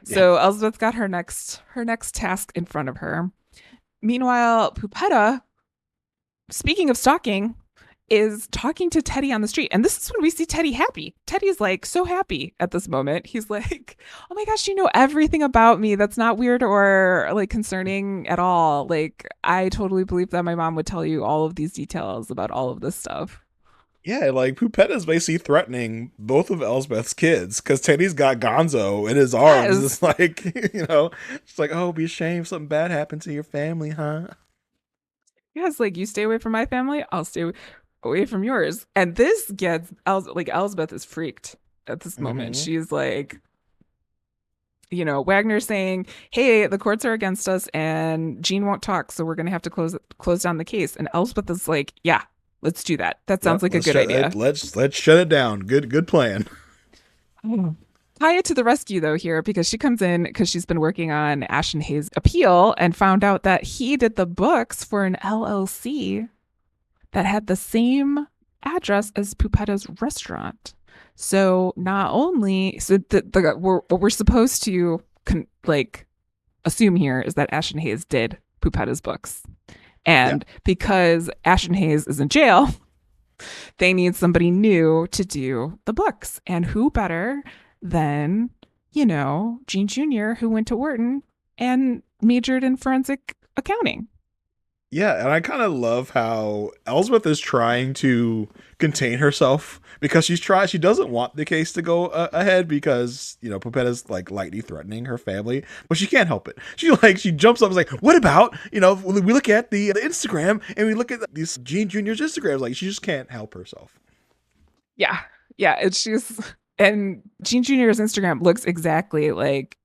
Yeah. So Elsbeth's got her next task in front of her. Meanwhile, Pupetta, speaking of stalking, is talking to Teddy on the street. And this is when we see Teddy happy. Teddy's like so happy at this moment. He's like, "Oh my gosh, you know everything about me. That's not weird or like concerning at all. Like, I totally believe that my mom would tell you all of these details about all of this stuff." Yeah, like Pupetta's basically threatening both of Elsbeth's kids because Teddy's got Gonzo in his arms. Yes. It's like, it's like, oh, be ashamed if something bad happened to your family, huh? Yes, like you stay away from my family, I'll stay away from yours. And this gets like Elsbeth is freaked at this moment. Hmm. She's like, Wagner saying, "Hey, the courts are against us, and Jean won't talk, so we're gonna have to close down the case." And Elspeth is like, "Yeah, let's do that. That sounds Yep, like a good idea." let's shut it down. Good plan. Mm. Kaya to the rescue though here because she comes in because she's been working on Ashton Hayes' appeal and found out that he did the books for an LLC that had the same address as Pupetta's restaurant. So not only what we're supposed to like assume here is that Ashton Hayes did Pupetta's books, Yeah. and because Ashton Hayes is in jail, they need somebody new to do the books, and who better than Gene Jr., who went to Wharton and majored in forensic accounting. Yeah, and I kind of love how Elsbeth is trying to contain herself because she doesn't want the case to go ahead because, Pupetta's like lightly threatening her family, but she can't help it. She jumps up and is like, "What about, we look at the Instagram and we look at these Gene Jr.'s Instagrams." Like she just can't help herself. Yeah. Yeah. It's just, and Gene Jr.'s Instagram looks exactly like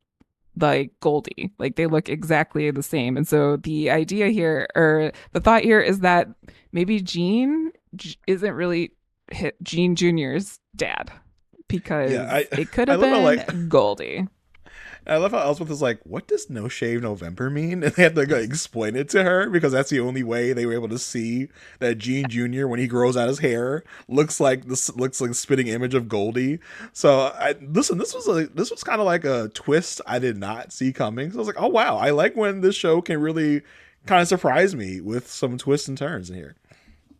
Goldie. Like they look exactly the same. And so the idea here, or the thought here, is that maybe Gene isn't really Gene Jr.'s dad Yeah, because it could I have love how been Goldie. I love how Elsbeth is like, "What does No Shave November mean?" And they have to like, explain it to her because that's the only way they were able to see that Gene Jr. when he grows out his hair looks like a spitting image of Goldie. So I listen. This was kind of like a twist I did not see coming. So I was like, "Oh wow, I like when this show can really kind of surprise me with some twists and turns in here."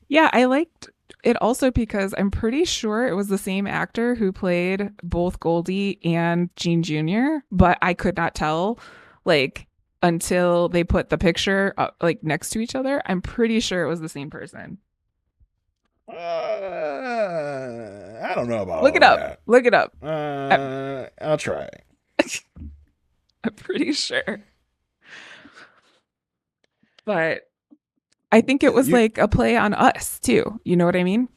Yeah, I liked it also because I'm pretty sure it was the same actor who played both Goldie and Gene Jr., but I could not tell like until they put the picture like next to each other. I'm pretty sure it was the same person. I don't know about Look all it up. that. Look it up. I- I'll try. I'm pretty sure. But I think it was You, like a play on Us too. You know what I mean?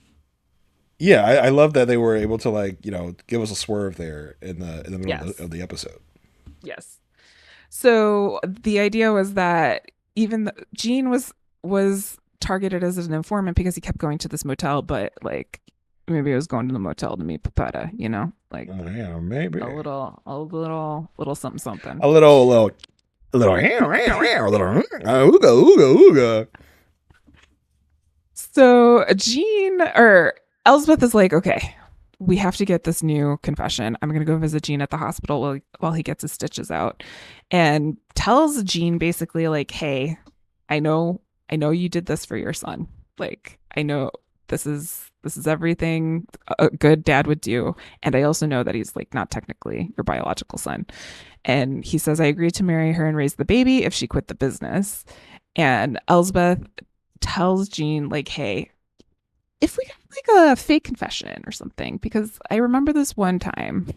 yeah, I love that they were able to like give us a swerve there in the middle Yes. of the episode. Yes. So the idea was that Gene was targeted as an informant because he kept going to this motel, but like maybe he was going to the motel to meet Pupetta, like Yeah, maybe a little something something. a little, a little, ooga, ooga, ooga. So Gene or Elsbeth is like, okay, we have to get this new confession. I'm gonna go visit Gene at the hospital while he gets his stitches out, and tells Gene basically like, hey, I know you did this for your son. Like, I know this is everything a good dad would do, and I also know that he's like not technically your biological son. And he says, I agreed to marry her and raise the baby if she quit the business. And Elsbeth tells Jean, like, hey, if we got like a fake confession or something, because I remember this one time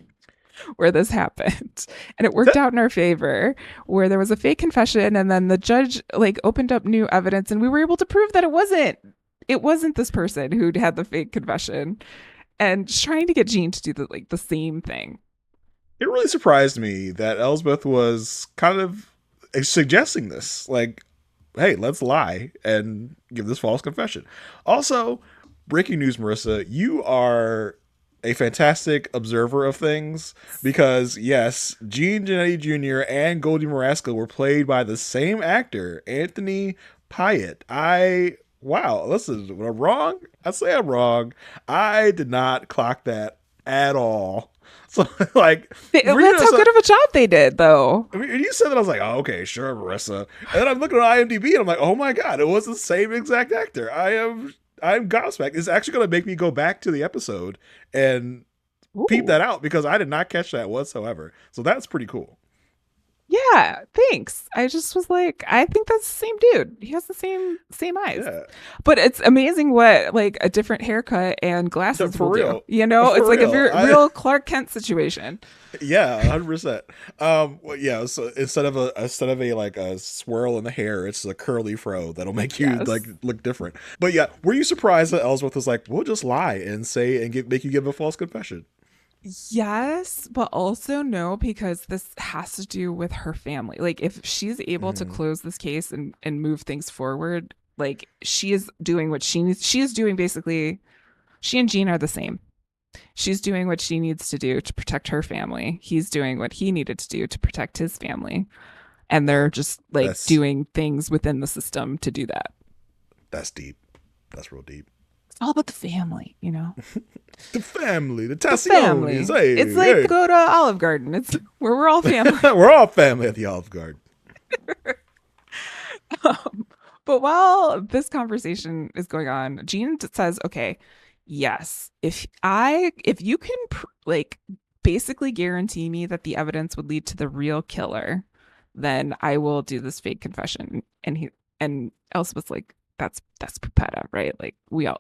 where this happened and it worked That out in our favor, where there was a fake confession and then the judge like opened up new evidence and we were able to prove that it wasn't this person who'd had the fake confession, and just trying to get Jean to do the same thing. it really surprised me that Elsbeth was kind of suggesting this. Like, hey, let's lie and give this false confession. Also, breaking news, Marissa, you are a fantastic observer of things because, yes, Gene Genetti Jr. and Goldie Marasco were played by the same actor, Anthony Pyatt. Wow, listen, when I'm wrong, I say I'm wrong. I did not clock that at all. So, like, That's how good of a job they did, though. I mean, when you said that, I was like, oh, okay, sure, Marissa. And then I'm looking at IMDb and I'm like, oh my god, it was the same exact actor. I'm gobsmacked. It's actually going to make me go back to the episode and peep Ooh. that out because I did not catch that whatsoever. So that's pretty cool. Yeah, thanks. I just was like, I think that's the same dude. He has the same eyes. Yeah, But it's amazing what like a different haircut and glasses for will do. real, It's for like a real. very real Clark Kent situation. Yeah, 100%. Well, yeah. So instead of a like a swirl in the hair, it's a curly fro that'll make you Yes. like look different. But yeah, were you surprised that Ellsworth was like, we'll just lie and say and make you give a false confession? Yes, but also no, because this has to do with her family. Like, if she's able to Mm. close this case and move things forward, like she is doing what she needs. She is doing basically. She and Jean are the same. She's doing what she needs to do to protect her family. He's doing what he needed to do to protect his family. And they're just like That's doing things within the system to do that. that's deep. That's real deep. It's all about the family. The family, the The family. Tassionis. Hey, It's like hey. go to Olive Garden. It's where we're all family. We're all family at the Olive Garden. Um, but while this conversation is going on, Jean says, "Okay, yes, if you can like basically guarantee me that the evidence would lead to the real killer, then I will do this fake confession." And Elspeth's like, "That's Pupetta, right? Like we know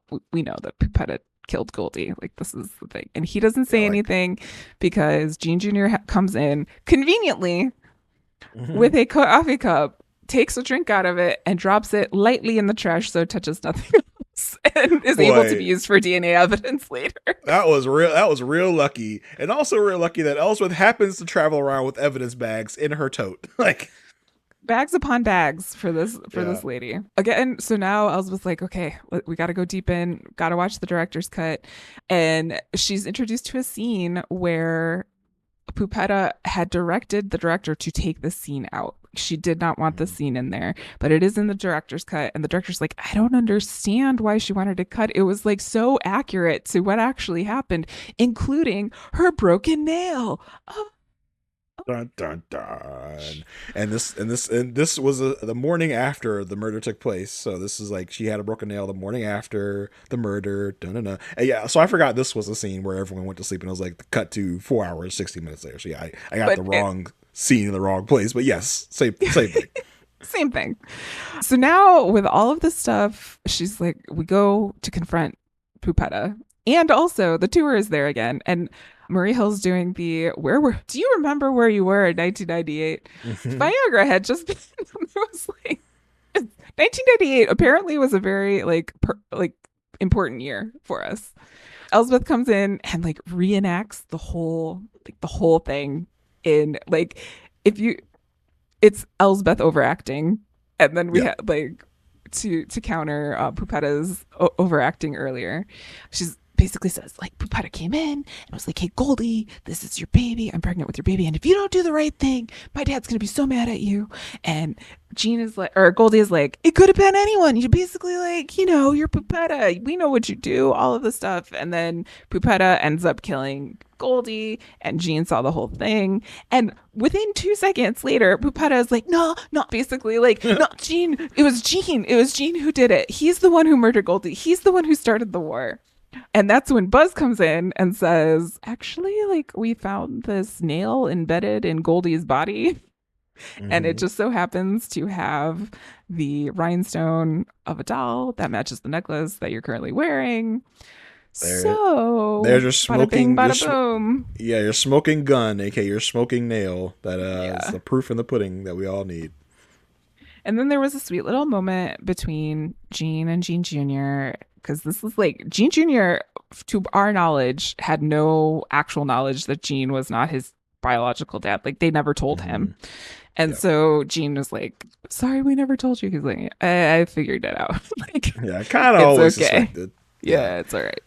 that Pupetta killed Goldie. Like this is the thing." And he doesn't Yeah, say like anything because Jean Jr. comes in conveniently mhm. with a coffee cup, takes a drink out of it, and drops it lightly in the trash so it touches nothing else and is able to be Boy, used for DNA evidence later. that was real. That was real lucky, and also real lucky that Ellsworth happens to travel around with evidence bags in her tote. Like, Bags upon bags for this yeah. lady. Again, so now Elsbeth's like, okay, we got to go deep in, got to watch the director's cut. And she's introduced to a scene where Pupetta had directed the director to take the scene out. She did not want the Mhm. scene in there, but it is in the director's cut. And the director's like, I don't understand why she wanted to cut. It was like so accurate to what actually happened, including her broken nail. Oh, Dun dun dun. And this was the morning after the murder took place. So this is like she had a broken nail the morning after the murder. Dun, dun, dun. And yeah, so I forgot this was the scene where everyone went to sleep and it was like cut to 4 hours, 60 minutes later. So yeah, I got but the wrong scene in the wrong place. But yes, same thing. same thing. So now with all of this stuff, she's like, we go to confront Pupetta. And also the tour is there again. And Marie Hill's doing do you remember where you were in 1998? Viagra had just been, it was like 1998 apparently was a very like important year for us. Elsbeth comes in and like reenacts the whole thing in like if you it's Elsbeth overacting, and then we Yeah. had like to counter Pupetta's overacting earlier. She's basically says like Pupetta came in and was like, "Hey Goldie, this is your baby. I'm pregnant with your baby, and if you don't do the right thing, my dad's gonna be so mad at you." And Jean is like, or Goldie is like, "It could have been anyone. You basically like, you're Pupetta. We know what you do. All of the stuff." And then Pupetta ends up killing Goldie, and Jean saw the whole thing. And within 2 seconds later, Pupetta is like, "No, not basically like, no, Jean. It was Jean. It was Jean who did it. He's the one who murdered Goldie. He's the one who started the war." And that's when Buzz comes in and says, "Actually, like, we found this nail embedded in Goldie's body." And it Hmm. just so happens to have the rhinestone of a doll that matches the necklace that you're currently wearing. There, So, there's your bada bing, smoking, bada boom. yeah, your smoking gun, aka your smoking nail. That is Yeah. the proof in the pudding that we all need. And then there was a sweet little moment between Gene and Gene Jr. Because this is like Gene Jr., to our knowledge, had no actual knowledge that Gene was not his biological dad. Like they never told Hmm. him. And Yeah, so Gene was like, "Sorry, we never told you." He's like, I figured it out. Like, yeah, I kind of it's always okay. suspected. Yeah, Yeah, it's all right.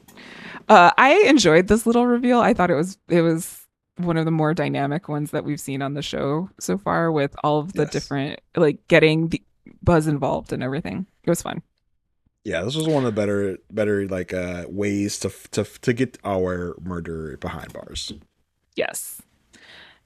I enjoyed this little reveal. I thought it was one of the more dynamic ones that we've seen on the show so far, with all of the yes, different like getting the Buzz involved and everything. It was fun. yeah. This was one of the better like ways to get our murder behind bars. Yes.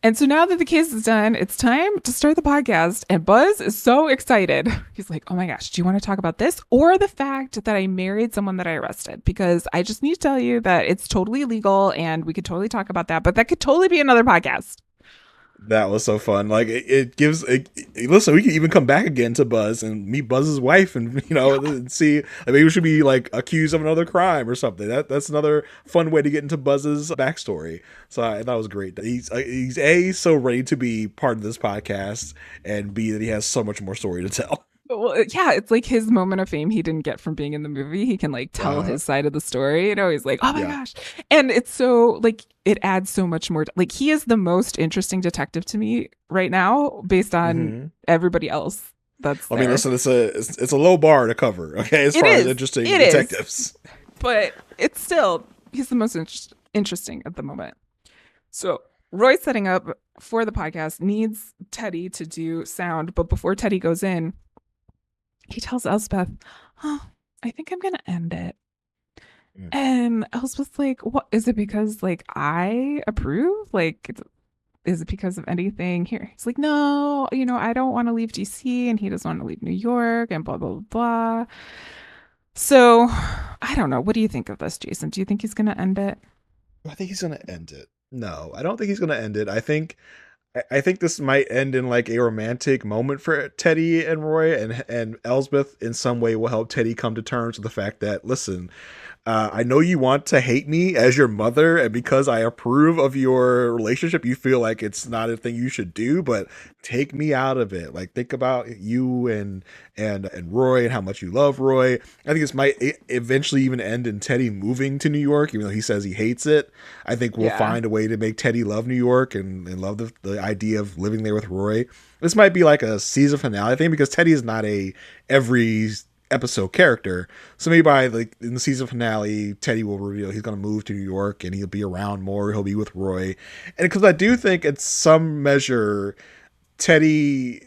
And so now that the case is done, it's time to start the podcast. And Buzz is so excited. He's like, "Oh my gosh, do you want to talk about this or the fact that I married someone that I arrested? Because I just need to tell you that it's totally legal and we could totally talk about that, but that could totally be another podcast." That was so fun. Like it gives. Listen, we can even come back again to Buzz and meet Buzz's wife, and and see. Like, maybe we should be like accused of another crime or something. That's another fun way to get into Buzz's backstory. So I thought it was great. He's a so ready to be part of this podcast, and b that he has so much more story to tell. Well, yeah, it's like his moment of fame he didn't get from being in the movie. He can like tell Uh, his side of the story. He's like, "Oh my yeah. gosh." And it's so like it adds so much more. Like he is the most interesting detective to me right now based on Hmm. everybody else that's I mean, there. listen, it's a low bar to cover. Okay, as It far as is. interesting It is. detectives. But it's still he's the most interesting at the moment. So, Roy's setting up for the podcast needs Teddy to do sound, but before Teddy goes in, he tells Elspeth, "Oh, I think I'm gonna end it." Mm. And Elspeth's like, "What is it? Because like I approve? Like, is it because of anything here?" He's like, "No, I don't want to leave DC, and he doesn't want to leave New York, and blah blah blah." So, I don't know. What do you think of this, Jason? Do you think he's gonna end it? I think he's gonna end it. No, I don't think he's gonna end it. I think this might end in like a romantic moment for Teddy and Roy, and Elsbeth in some way will help Teddy come to terms with the fact that, listen, I know you want to hate me as your mother, and because I approve of your relationship, you feel like it's not a thing you should do. But take me out of it. Like, think about you and Roy and how much you love Roy. I think this might eventually even end in Teddy moving to New York, even though he says he hates it. I think we'll Yeah. find a way to make Teddy love New York and love the idea of living there with Roy. This might be like a season finale thing because Teddy is not a every episode character. So maybe by like in the season finale, Teddy will reveal he's going to move to New York and he'll be around more. He'll be with Roy, and because I do think in some measure Teddy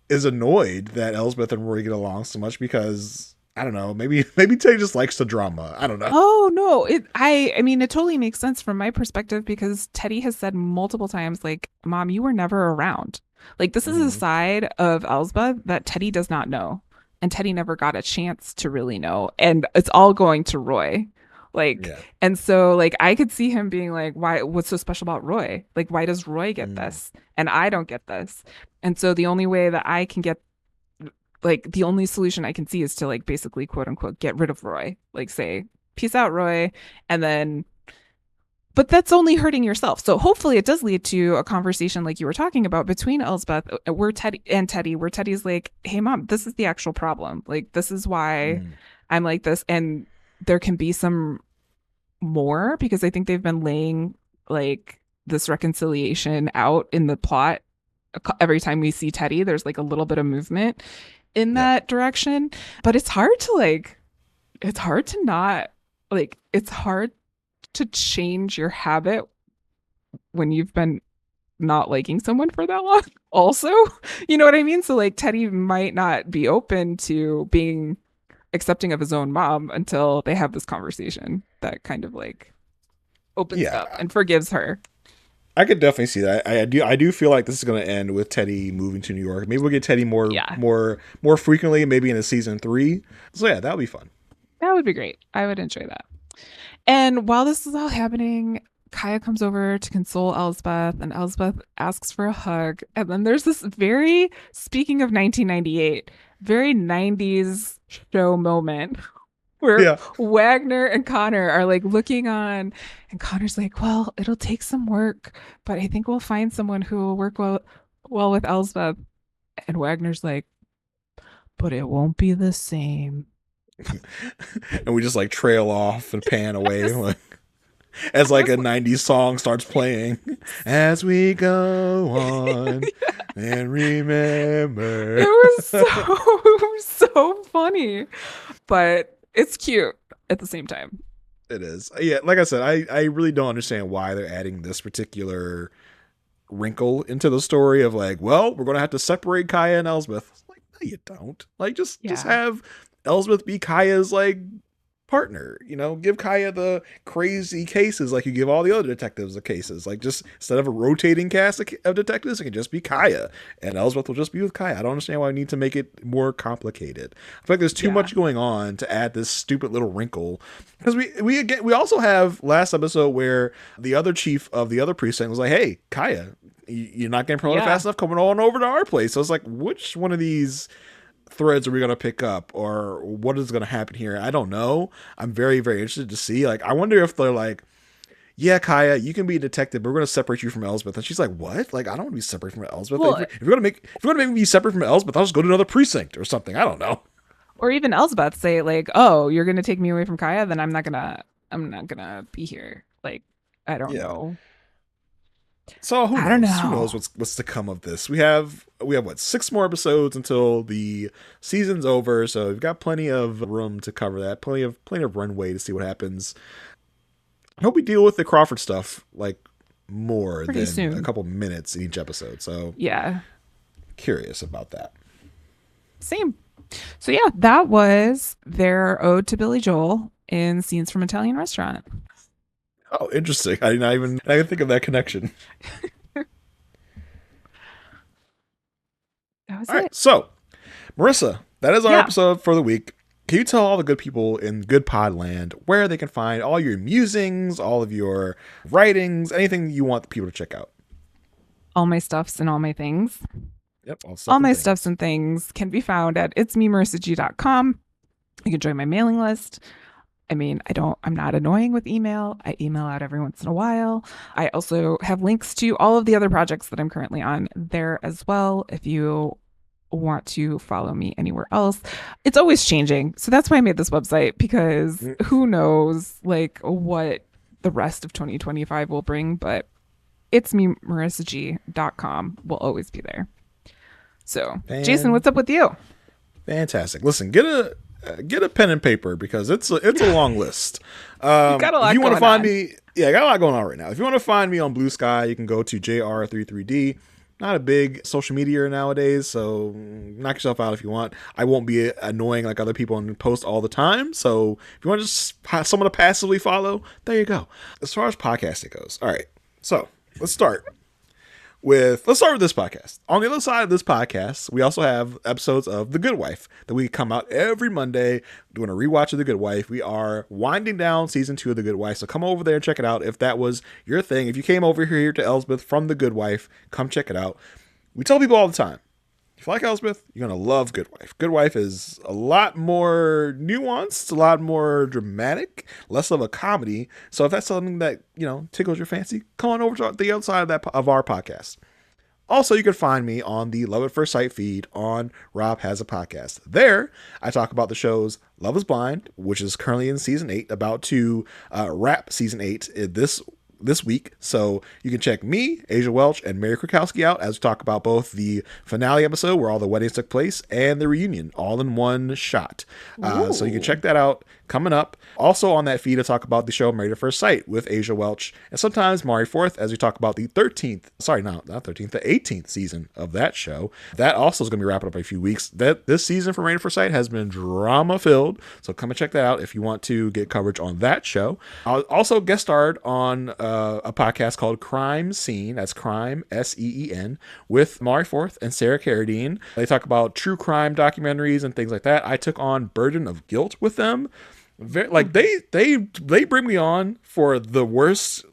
is annoyed that Elsbeth and Roy get along so much because I don't know, maybe Teddy just likes the drama. I don't know. Oh no, I mean it totally makes sense from my perspective because Teddy has said multiple times like, "Mom, you were never around." Like this is a Hmm. side of Elsbeth that Teddy does not know. And Teddy never got a chance to really know. And it's all going to Roy. Like Yeah. and so like I could see him being like, "Why what's so special about Roy? Like why does Roy get Mm. this and I don't get this?" And so the only way that I can get like the only solution I can see is to like basically quote unquote get rid of Roy. Like say, "Peace out, Roy." And then but that's only hurting yourself. So hopefully it does lead to a conversation like you were talking about between Elsbeth where Teddy's like, hey mom, this is the actual problem. Like, this is why Mm. I'm like this. And there can be some more because I think they've been laying like this reconciliation out in the plot. Every time we see Teddy, there's like a little bit of movement in Yeah. that direction. But it's hard to it's hard to not it's hard to change your habit when you've been not liking someone for that long. Also, you know what I mean? So like Teddy might not be open to being accepting of his own mom until they have this conversation that kind of like opens it Yeah. up and forgives her. I could definitely see that. I do feel like this is going to end with Teddy moving to New York. Maybe we'll get Teddy Yeah, more frequently, maybe in a season 3. So yeah, that'll be fun. that would be great. I would enjoy that. And while this is all happening, Kaya comes over to console Elsbeth, and Elsbeth asks for a hug. And then there's this very, speaking of 1998, very 90s show moment where Yeah. Wagner and Connor are like looking on, and Connor's like, well, it'll take some work, but I think we'll find someone who will work well with Elsbeth. And Wagner's like, but it won't be the same. And we just like trail off and pan away Yes. like as like a 90s song starts playing as we go on and remember. It was so funny, but it's cute at the same time. It is. Yeah, like I said, I really don't understand why they're adding this particular wrinkle into the story of like, well, we're gonna have to separate Kaya and Elsbeth. It's like, no, you don't. Like, just Yeah, have Elsbeth be Kaya's like partner. Give Kaya the crazy cases like you give all the other detectives the cases. Like, just instead of a rotating cast of detectives, it can just be Kaya, and Elsbeth will just be with Kaya. I don't understand why we need to make it more complicated. I feel like there's too yeah, much going on to add this stupid little wrinkle. Because we also have last episode where the other chief of the other precinct was like, "Hey, Kaya, you're not getting promoted yeah. fast enough. Coming on over to our place." So it's like, which one of these threads are we going to pick up, or what is going to happen here? I don't know. I'm very, very interested to see. Like, I wonder if they're like, yeah, Kaya, you can be a detective, but we're going to separate you from Elsbeth. And she's like, what? Like, I don't want to be separate from Elsbeth. Well, If you're going to make me be separate from Elsbeth, I'll just go to another precinct or something. I don't know. or even Elsbeth say like, "Oh, you're gonna take me away from Kaya, then I'm not gonna be here." Like, I don't Yeah. know. So who I don't knows? Who know. knows what's to come of this? We have what, 6 more episodes until the season's over, so we've got plenty of room to cover that. Plenty of runway to see what happens. I hope we deal with the Crawford stuff like more Pretty than a soon. couple minutes in each episode. So Yeah. curious about that. Same. So yeah, that was their ode to Billy Joel in Scenes from Italian Restaurant. Oh, interesting. I didn't think of that connection. That was All right, it. so Marissa, that is our Yeah. episode for the week. Can you tell all the good people in Good Podland where they can find all your musings, all of your writings, anything you want the people to check out? All my stuffs and all my things. Yep, all stuff All and my things. stuffs and things can be found at itsmemarissag.com. You can join my mailing list. I mean, I'm not annoying with email. I email out every once in a while. I also have links to all of the other projects that I'm currently on there as well. If you want to follow me anywhere else, it's always changing. So that's why I made this website, because Mm. who knows like what the rest of 2025 will bring, but it's me, marissag.com will always be there. So, Jason, what's up with you? Fantastic. Listen, get a pen and paper because it's a long list. You've got a lot If you want to going find on. me, yeah, I got a lot going on right now. If you want to find me on Blue Sky, you can go to JR33D. Not a big social media nowadays, so knock yourself out if you want. I won't be annoying like other people and post all the time. So if you want to just someone to passively follow, there you go. As far as podcasting goes, all right. So let's start with this podcast. On the other side of this podcast, we also have episodes of The Good Wife that we come out every Monday doing a rewatch of The Good Wife. We are winding down season 2 of The Good Wife, so come over there and check it out if that was your thing. If you came over here to Elsbeth from The Good Wife, come check it out. We tell people all the time, If you like Elsbeth, you're going to love Good Wife. Good Wife is a lot more nuanced, a lot more dramatic, less of a comedy. So if that's something that, tickles your fancy, come on over to the other side of our podcast. Also, you can find me on the Love at First Sight feed on Rob Has a Podcast. There, I talk about the shows Love is Blind, which is currently in season 8, about to wrap season 8 this week. So you can check me, Asia Welch, and Mary Krakowski out as we talk about both the finale episode where all the weddings took place and the reunion all in one shot. So you can check that out coming up. Also on that feed, I talk about the show Married at First Sight with Asia Welch and sometimes Mari Forth as we talk about the 18th season of that show. That also is going to be wrapping up in a few weeks. This season for Married at First Sight has been drama filled. So come and check that out if you want to get coverage on that show. I'll also guest starred on a podcast called Crime Scene. That's Crime, SEEN, with Mari Forth and Sarah Carradine. They talk about true crime documentaries and things like that. I took on Burden of Guilt with them. They bring me on for the worst,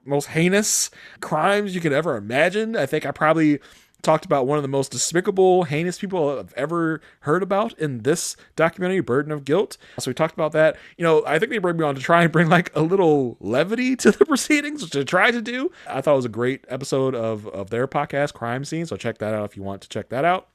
most heinous crimes you could ever imagine. I think I probably talked about one of the most despicable, heinous people I've ever heard about in this documentary, Burden of Guilt. So we talked about that. I think they bring me on to try and bring a little levity to the proceedings, which I tried to do. I thought it was a great episode of their podcast, Crime Scene. So check that out if you want to check that out.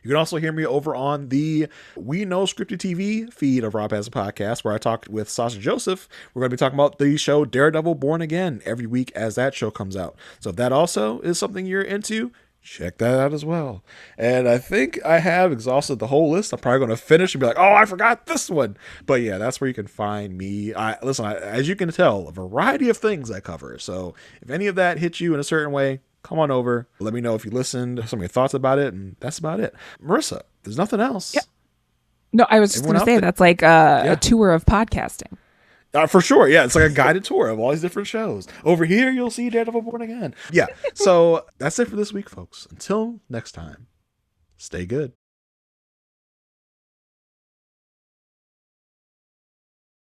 You can also hear me over on the We Know Scripted TV feed of Rob Has a Podcast, where I talked with Sasha Joseph. We're going to be talking about the show Daredevil Born Again every week as that show comes out. So if that also is something you're into, check that out as well. And I think I have exhausted the whole list. I'm probably going to finish and be like, oh, I forgot this one. But yeah, that's where you can find me. As you can tell, a variety of things I cover. So if any of that hits you in a certain way, come on over. Let me know if you listened, some of your thoughts about it, and that's about it. Marissa, there's nothing else. Yeah. No, I was just going to say that's like a tour of podcasting. For sure. Yeah. It's like a guided tour of all these different shows. Over here, you'll see Daredevil Born Again. Yeah. So that's it for this week, folks. Until next time, stay good.